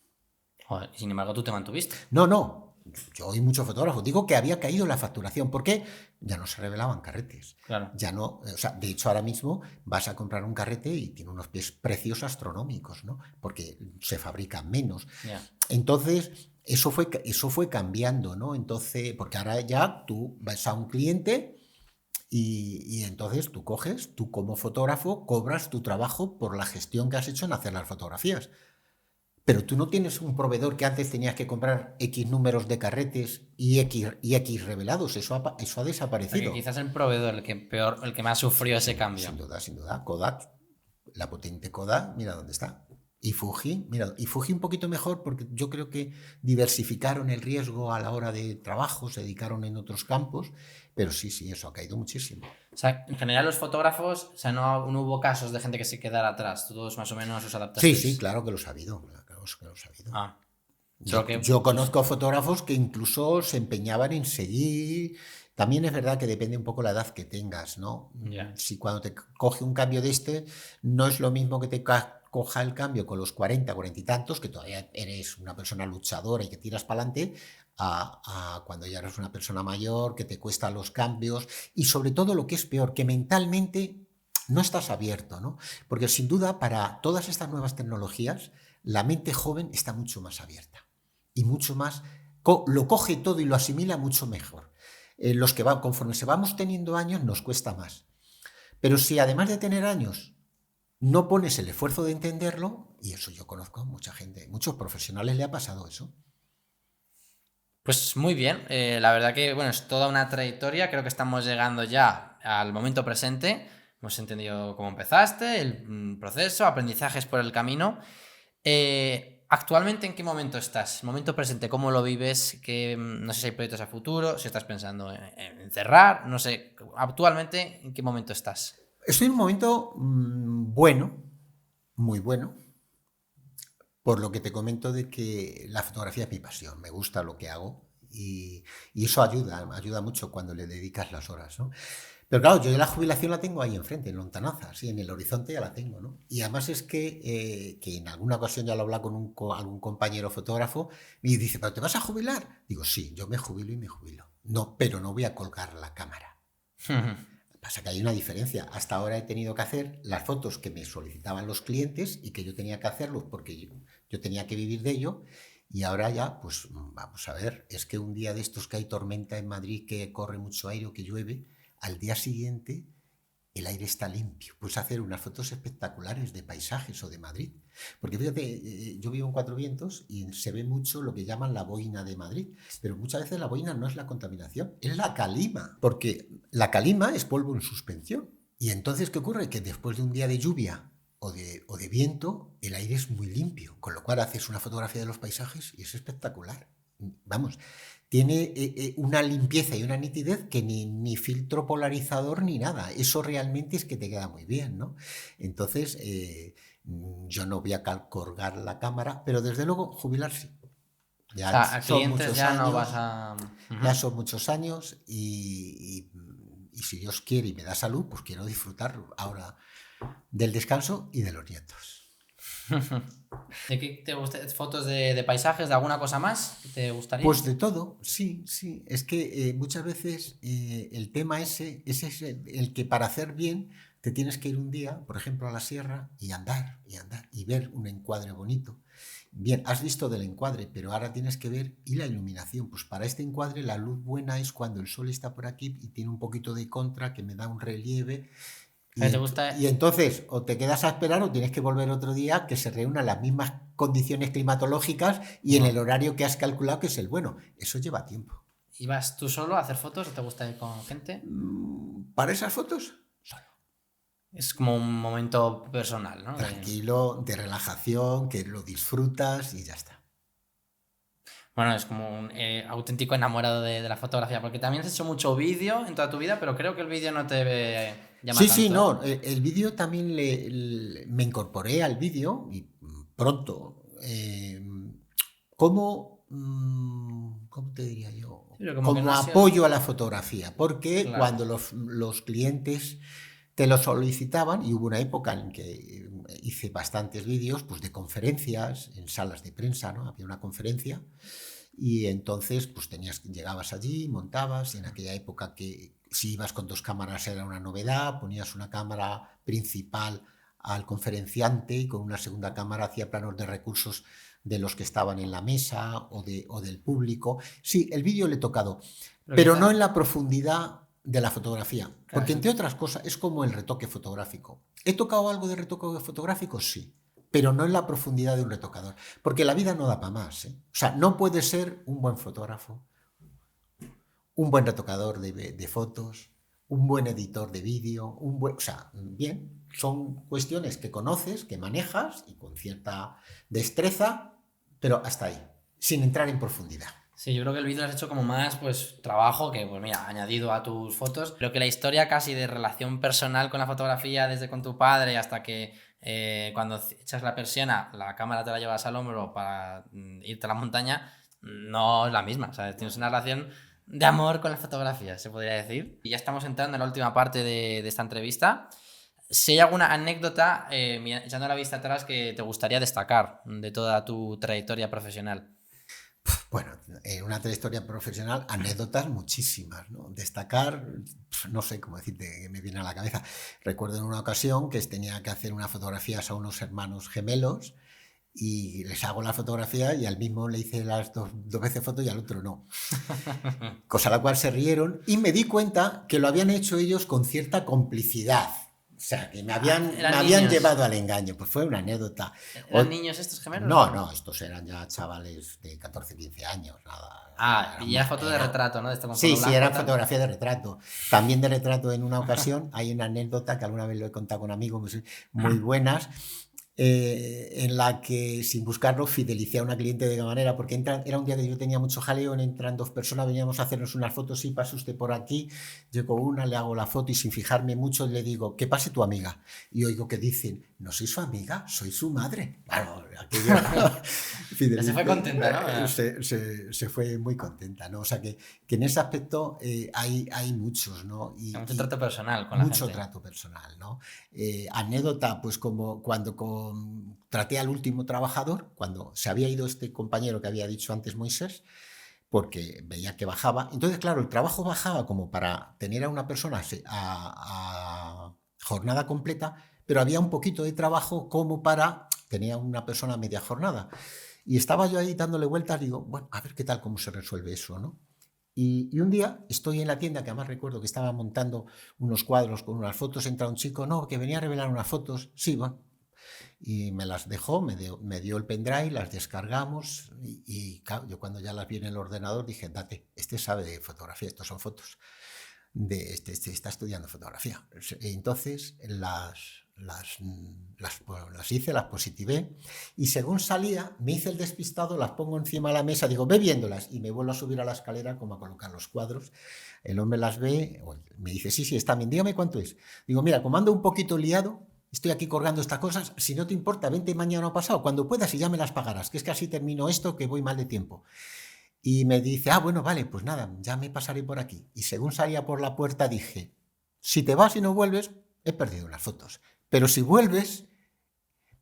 joder, y sin embargo tú te mantuviste. No, yo oí muchos fotógrafos, digo que había caído la facturación, porque ya no se revelaban carretes. Claro. Ya no, o sea, de hecho ahora mismo vas a comprar un carrete y tiene unos precios astronómicos, ¿no? Porque se fabrican menos. Yeah. Entonces, eso fue cambiando, ¿no? Entonces, porque ahora ya tú vas a un cliente y entonces tú como fotógrafo cobras tu trabajo por la gestión que has hecho en hacer las fotografías. Pero tú no tienes un proveedor que antes tenías que comprar X números de carretes y X revelados. Eso ha O sea, que desaparecido. quizás el proveedor el que más sufrió ese cambio. Sin duda, sin duda. Kodak, la potente Kodak, mira dónde está. Y Fuji, mira, y Fuji un poquito mejor porque yo creo que diversificaron el riesgo a la hora de trabajo, se dedicaron en otros campos, pero sí, eso ha caído muchísimo. O sea, en general los fotógrafos, o sea, no hubo casos de gente que se quedara atrás, todos más o menos os adaptasteis. Sí, claro que lo ha habido, claro que lo ha habido. Ah, solo que, Yo conozco fotógrafos que incluso se empeñaban en seguir. También es verdad que depende un poco la edad que tengas, ¿no? Yeah. Si cuando te coge un cambio de no es lo mismo que te coja el cambio con los 40 y tantos, que todavía eres una persona luchadora y que tiras para adelante, a cuando ya eres una persona mayor, que te cuestan los cambios y sobre todo lo que es peor, que mentalmente no estás abierto, ¿no? Porque sin duda para todas estas nuevas tecnologías la mente joven está mucho más abierta y mucho más, lo coge todo y lo asimila mucho mejor. Los que conforme se vamos teniendo años nos cuesta más. Pero si además de tener años no pones el esfuerzo de entenderlo, y eso yo conozco a mucha gente, muchos profesionales le ha pasado eso. pues muy bien, la verdad que bueno, es toda una trayectoria, creo que estamos llegando ya al momento presente, hemos entendido cómo empezaste, el proceso, aprendizajes por el camino. ¿Actualmente en qué momento estás? Momento presente, ¿cómo lo vives? No sé si hay proyectos a futuro, si estás pensando en cerrar, no sé, actualmente en qué momento estás. Estoy en un momento bueno, muy bueno, por lo que te comento de que la fotografía es mi pasión, me gusta lo que hago y eso ayuda mucho cuando le dedicas las horas, ¿no? Pero claro, yo la jubilación la tengo ahí enfrente, en lontananza, sí, en el horizonte ya la tengo, ¿no? Y además es que en alguna ocasión ya lo he hablado con algún compañero fotógrafo y dice, ¿pero te vas a jubilar? Digo, sí, yo me jubilo y me jubilo. No, pero no voy a colgar la cámara. Pasa que hay una diferencia. Hasta ahora he tenido que hacer las fotos que me solicitaban los clientes y que yo tenía que hacerlos porque yo tenía que vivir de ello. Y ahora ya, pues vamos a ver, es que un día de estos que hay tormenta en Madrid, que corre mucho aire o que llueve, al día siguiente el aire está limpio. Puedes hacer unas fotos espectaculares de paisajes o de Madrid. Porque fíjate, yo vivo en Cuatro Vientos y se ve mucho lo que llaman la boina de Madrid. Pero muchas veces la boina no es la contaminación, es la calima. Porque la calima es polvo en suspensión. Y entonces, ¿qué ocurre? Que después de un día de lluvia o o de viento, el aire es muy limpio, con lo cual haces una fotografía de los paisajes y es espectacular. Vamos, tiene una limpieza y una nitidez que ni filtro polarizador ni nada. Eso realmente es que te queda muy bien, ¿no? Entonces, yo no voy a colgar la cámara, pero desde luego jubilar sí. O Ya sea, a son clientes muchos ya no vas años, a... ya son muchos años y si Dios quiere y me da salud, pues quiero disfrutar ahora del descanso y de los nietos. ¿De qué te gusta? ¿Fotos de paisajes, de alguna cosa más que te gustaría? Pues de todo, sí, sí. Es que muchas veces el tema ese es el que para hacer bien te tienes que ir un día, por ejemplo, a la sierra y andar y ver un encuadre bonito. Bien, has visto del encuadre, pero ahora tienes que ver y la iluminación. Pues para este encuadre la luz buena es cuando el sol está por aquí y tiene un poquito de contra que me da un relieve. ¿Te gusta? Y entonces o te quedas a esperar o tienes que volver otro día que se reúnan las mismas condiciones climatológicas y en el horario que has calculado que es el bueno. Eso lleva tiempo. ¿Y vas tú solo a hacer fotos o te gusta ir con gente? ¿Para esas fotos? Solo. Es como un momento personal, ¿no? Tranquilo, de relajación, que lo disfrutas y ya está. Bueno, es como un auténtico enamorado de la fotografía, porque también has hecho mucho vídeo en toda tu vida, pero creo que el vídeo no te llama tanto. Sí, no, el vídeo también me incorporé al vídeo y pronto. ¿Cómo te diría yo? Pero como que Como no ha sido... apoyo a la fotografía, porque Claro. cuando los clientes te lo solicitaban, y hubo una época en que hice bastantes vídeos pues de conferencias en salas de prensa, ¿no? Había una conferencia y entonces pues llegabas allí, montabas, y en aquella época que si ibas con 2 cámaras era una novedad, ponías una cámara principal al conferenciante y con una segunda cámara hacía planos de recursos de los que estaban en la mesa o del público. Sí, el vídeo le he tocado, pero no en la profundidad de la fotografía, Claro, porque sí. entre otras cosas es como el retoque fotográfico. ¿He tocado algo de retoque fotográfico? Sí, pero no en la profundidad de un retocador, porque la vida no da para más, ¿eh? O sea, no puedes ser un buen fotógrafo, un buen retocador de fotos, un buen editor de vídeo, o sea, bien, son cuestiones que conoces, que manejas y con cierta destreza, pero hasta ahí, sin entrar en profundidad. Sí, yo creo que el vídeo lo has hecho como más, pues, trabajo que, pues mira, añadido a tus fotos. Creo que la historia casi de relación personal con la fotografía, desde con tu padre hasta que cuando echas la persiana, la cámara te la llevas al hombro para irte a la montaña, no es la misma. O sea, tienes una relación de amor con la fotografía, se podría decir. Y ya estamos entrando en la última parte de esta entrevista. Si hay alguna anécdota, echando la vista atrás, que te gustaría destacar de toda tu trayectoria profesional. Bueno, en una trayectoria profesional, anécdotas muchísimas, ¿no? Destacar, no sé cómo decirte, que me viene a la cabeza. Recuerdo en una ocasión que tenía que hacer unas fotografías a unos hermanos gemelos y les hago la fotografía y al mismo le hice las dos veces fotos y al otro no. Cosa a la cual se rieron y me di cuenta que lo habían hecho ellos con cierta complicidad. O sea, que me habían llevado al engaño. Pues fue una anécdota. ¿Eran niños estos gemelos? No, estos eran ya chavales de 14, 15 años. Nada, y era foto de retrato, ¿no? Sí, era fotografía de retrato. También de retrato en una ocasión. Hay una anécdota que alguna vez lo he contado con amigos muy buenas. En la que sin buscarlo fidelicé a una cliente de qué manera, porque era un día que yo tenía mucho jaleo, entran 2 personas, veníamos a hacernos unas fotos, sí, pase usted por aquí, yo con una le hago la foto y sin fijarme mucho le digo, que pase tu amiga, y oigo que dicen, no soy su amiga, soy su madre. Claro, aquello se fue contenta, ¿no? Se fue muy contenta, ¿no? O sea que en ese aspecto hay muchos, ¿no? Mucho trato personal con la gente. Mucho trato personal, ¿no? Anécdota, pues como cuando traté al último trabajador, cuando se había ido este compañero que había dicho antes Moisés, porque veía que bajaba. Entonces, claro, el trabajo bajaba como para tener a una persona a jornada completa, pero había un poquito de trabajo como para tener a una persona a media jornada. Y estaba yo ahí dándole vueltas, digo, bueno, a ver qué tal, cómo se resuelve eso, ¿no? Y un día estoy en la tienda, que además recuerdo que estaba montando unos cuadros con unas fotos, entra un chico, no, que venía a revelar unas fotos, sí, bueno, y me las dejó, me dio el pendrive, las descargamos y claro, yo cuando ya las vi en el ordenador dije, date, este sabe de fotografía, estos son fotos, este está estudiando fotografía. Entonces las las hice, las positivé, y según salía, me hice el despistado, las pongo encima de la mesa, digo, ve viéndolas, y me vuelvo a subir a la escalera como a colocar los cuadros. El hombre las ve, me dice, sí, está bien, dígame cuánto es. Digo, mira, como ando un poquito liado, estoy aquí colgando estas cosas, si no te importa, vente mañana o pasado, cuando puedas y ya me las pagarás, que es que así termino esto, que voy mal de tiempo. Y me dice, bueno, vale, pues nada, ya me pasaré por aquí. Y según salía por la puerta dije, si te vas y no vuelves, he perdido las fotos. Pero si vuelves,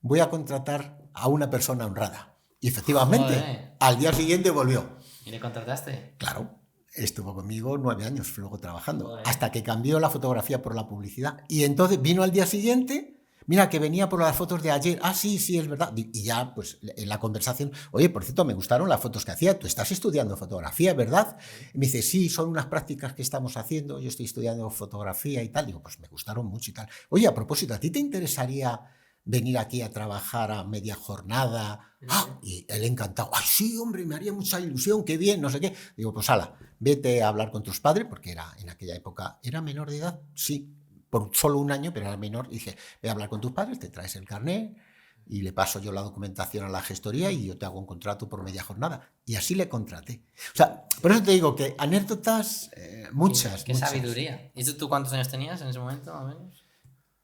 voy a contratar a una persona honrada. Y efectivamente, Joder. al día siguiente volvió. ¿Y le contrataste? Claro, estuvo conmigo 9 años luego trabajando, Joder. hasta que cambió la fotografía por la publicidad. Y entonces vino al día siguiente, mira, que venía por las fotos de ayer. Sí, es verdad. Y ya, pues, en la conversación, oye, por cierto, me gustaron las fotos que hacía. Tú estás estudiando fotografía, ¿verdad? Y me dice, sí, son unas prácticas que estamos haciendo. Yo estoy estudiando fotografía y tal. Digo, pues me gustaron mucho y tal. Oye, a propósito, ¿a ti te interesaría venir aquí a trabajar a media jornada? Y él encantado. Ay, sí, hombre, me haría mucha ilusión, qué bien, no sé qué. Digo, pues ala, vete a hablar con tus padres, porque en aquella época, ¿era menor de edad? Sí, por solo un año, pero era menor. Y dije, ve a hablar con tus padres, te traes el carnet y le paso yo la documentación a la gestoría y yo te hago un contrato por media jornada. Y así le contraté. O sea, por eso te digo que anécdotas, muchas. Qué sabiduría. ¿Y tú cuántos años tenías en ese momento, más o menos?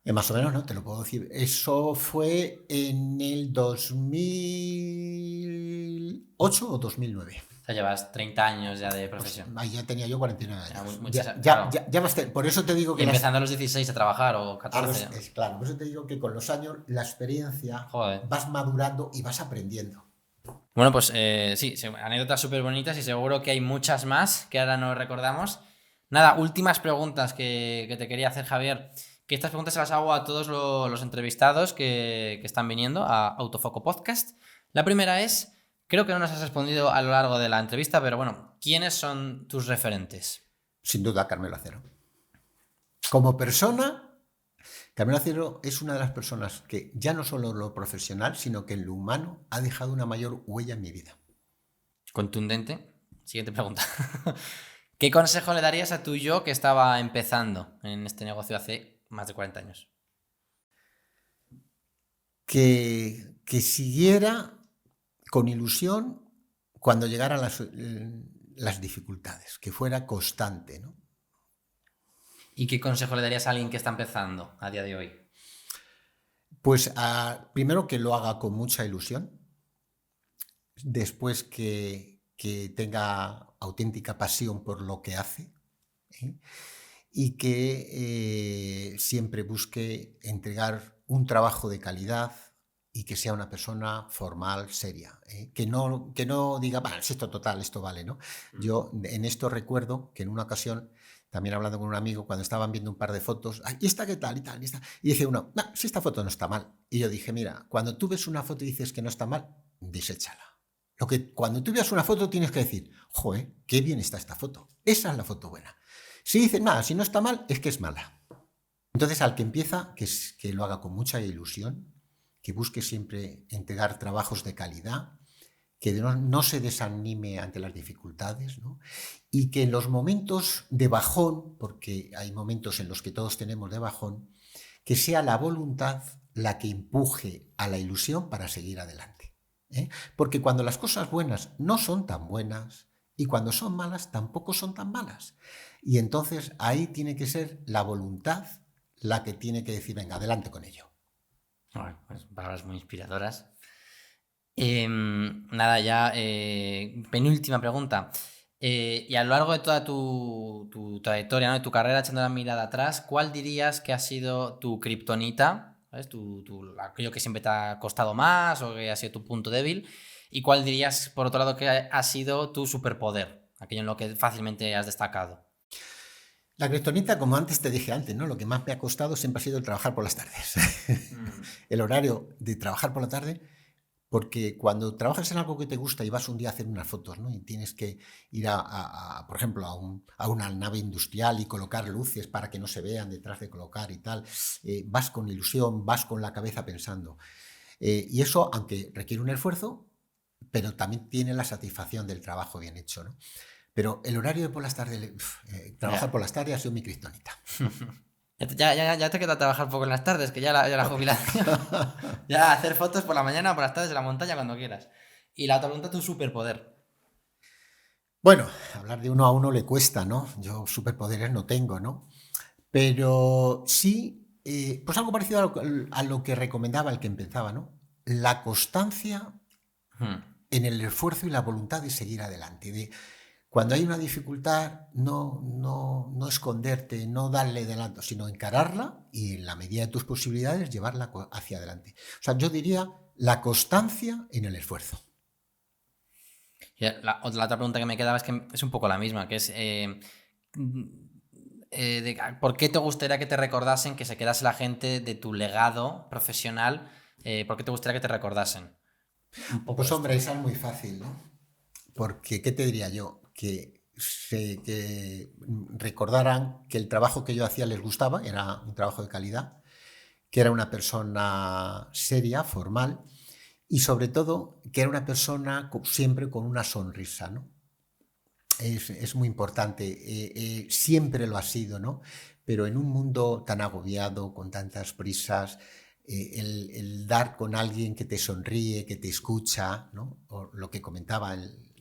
Más o menos, no, te lo puedo decir. Eso fue en el 2008 o 2009. O sea, llevas 30 años ya de profesión. Pues, ya tenía yo 49 años. Claro. Por eso te digo que... Y empezando a los 16 a trabajar o 14. Claro, por eso te digo que con los años, la experiencia, Joder, vas madurando y vas aprendiendo. Bueno, pues sí, anécdotas súper bonitas y seguro que hay muchas más que ahora no recordamos. Nada, últimas preguntas que te quería hacer, Javier. Que estas preguntas se las hago a todos los entrevistados que están viniendo a Autofoco Podcast. La primera es, creo que no nos has respondido a lo largo de la entrevista, pero bueno, ¿quiénes son tus referentes? Sin duda, Carmelo Acero. Como persona, Carmelo Acero es una de las personas que ya no solo en lo profesional, sino que en lo humano ha dejado una mayor huella en mi vida. Contundente. Siguiente pregunta. ¿Qué consejo le darías a tu yo que estaba empezando en este negocio hace más de 40 años? Que siguiera con ilusión cuando llegaran las dificultades, que fuera constante, ¿no? ¿Y qué consejo le darías a alguien que está empezando a día de hoy? Pues primero que lo haga con mucha ilusión, después que tenga auténtica pasión por lo que hace, ¿eh? Y que siempre busque entregar un trabajo de calidad y que sea una persona formal, seria, ¿eh? Que no diga, si esto total, esto vale, ¿no? Yo en esto recuerdo que en una ocasión, también hablando con un amigo, cuando estaban viendo un par de fotos, ¿y esta qué tal? Y tal, y esta. Y dice uno, si esta foto no está mal. Y yo dije, mira, cuando tú ves una foto y dices que no está mal, deséchala. Cuando tú veas una foto tienes que decir, joder, qué bien está esta foto. Esa es la foto buena. Si dices, nada, si no está mal, es que es mala. Entonces, al que empieza, que lo haga con mucha ilusión, que busque siempre entregar trabajos de calidad, que no se desanime ante las dificultades, ¿no? Y que en los momentos de bajón, porque hay momentos en los que todos tenemos de bajón, que sea la voluntad la que empuje a la ilusión para seguir adelante, ¿eh? Porque cuando las cosas buenas no son tan buenas y cuando son malas tampoco son tan malas. Y entonces ahí tiene que ser la voluntad la que tiene que decir, venga, adelante con ello. Bueno, pues palabras muy inspiradoras. Nada, ya penúltima pregunta. Y a lo largo de toda tu trayectoria, ¿no? De tu carrera, echando la mirada atrás, ¿cuál dirías que ha sido tu kriptonita? ¿Sabes? Aquello que siempre te ha costado más o que ha sido tu punto débil. ¿Y cuál dirías, por otro lado, que ha sido tu superpoder? Aquello en lo que fácilmente has destacado. La kriptonita, como antes te dije antes, ¿no? Lo que más me ha costado siempre ha sido el trabajar por las tardes. El horario de trabajar por la tarde, porque cuando trabajas en algo que te gusta y vas un día a hacer unas fotos, ¿no? Y tienes que ir por ejemplo, a una nave industrial y colocar luces para que no se vean detrás de colocar y tal, vas con ilusión, vas con la cabeza pensando. Y eso, aunque requiere un esfuerzo, pero también tiene la satisfacción del trabajo bien hecho, ¿no? Pero el horario de por las tardes, trabajar por las tardes ha sido mi kriptonita. Ya te queda trabajar poco en las tardes, que ya la jubilación. Ya hacer fotos por la mañana o por las tardes de la montaña cuando quieras. Y la otra pregunta, tu superpoder. Bueno, hablar de uno a uno le cuesta, ¿no? Yo superpoderes no tengo, ¿no? Pero sí, pues algo parecido a lo que recomendaba el que empezaba, ¿no? La constancia Hmm. en el esfuerzo y la voluntad de seguir adelante. Cuando hay una dificultad, no esconderte, no darle delante, sino encararla y en la medida de tus posibilidades llevarla hacia adelante. O sea, yo diría la constancia en el esfuerzo. Y la otra pregunta que me quedaba es que es un poco la misma, que es ¿por qué te gustaría que te recordasen, que se quedase la gente de tu legado profesional? ¿Por qué te gustaría que te recordasen? Un poco Pues hombre, esto. esa es muy fácil, ¿no? Porque, ¿qué te diría yo? Que recordaran que el trabajo que yo hacía les gustaba, era un trabajo de calidad, que era una persona seria, formal, y sobre todo que era una persona siempre con una sonrisa, ¿no? Es muy importante, siempre lo ha sido, ¿no? Pero en un mundo tan agobiado, con tantas prisas, el dar con alguien que te sonríe, que te escucha, ¿no? O lo que comentaba,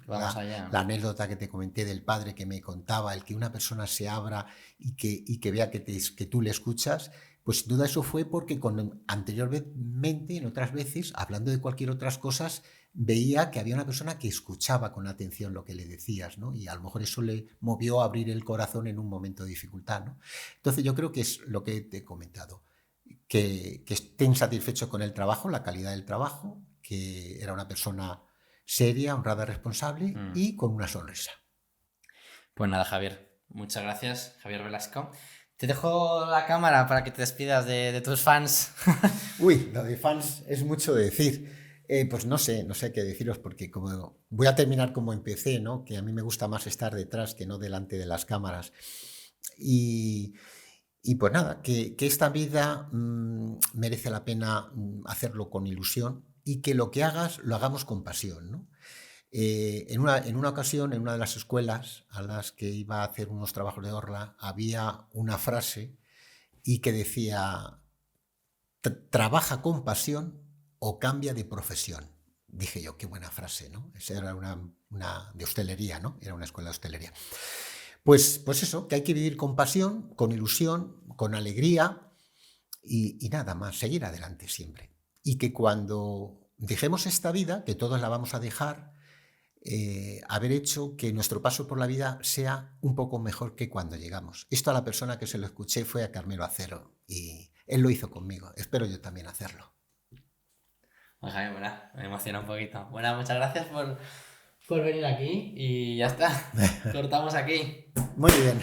Vamos allá. la anécdota que te comenté del padre que me contaba, el que una persona se abra y que vea que tú le escuchas, pues sin duda eso fue porque anteriormente, en otras veces, hablando de cualquier otras cosas, veía que había una persona que escuchaba con atención lo que le decías, ¿no? Y a lo mejor eso le movió a abrir el corazón en un momento de dificultad, ¿no? Entonces yo creo que es lo que te he comentado, que estén satisfechos con el trabajo, la calidad del trabajo, que era una persona seria, honrada, responsable Mm. y con una sonrisa. Pues nada, Javier. Muchas gracias, Javier Velasco. Te dejo la cámara para que te despidas de tus fans. Uy, lo de fans es mucho de decir. Pues no sé qué deciros porque como voy a terminar como empecé, ¿no? Que a mí me gusta más estar detrás que no delante de las cámaras. Y, y pues nada, que esta vida merece la pena hacerlo con ilusión y que lo que hagas lo hagamos con pasión, ¿no? En una ocasión, en una de las escuelas a las que iba a hacer unos trabajos de orla, había una frase y que decía, trabaja con pasión o cambia de profesión. Dije yo, qué buena frase, ¿no? Esa era una de hostelería, ¿no? Era una escuela de hostelería. Pues eso, que hay que vivir con pasión, con ilusión, con alegría y nada más, seguir adelante siempre. Y que cuando dejemos esta vida, que todos la vamos a dejar, haber hecho que nuestro paso por la vida sea un poco mejor que cuando llegamos. Esto a la persona que se lo escuché fue a Carmelo Acero y él lo hizo conmigo. Espero yo también hacerlo. Pues Javier, bueno, me emociona un poquito. Bueno, muchas gracias por venir aquí y ya está. Cortamos aquí. Muy bien.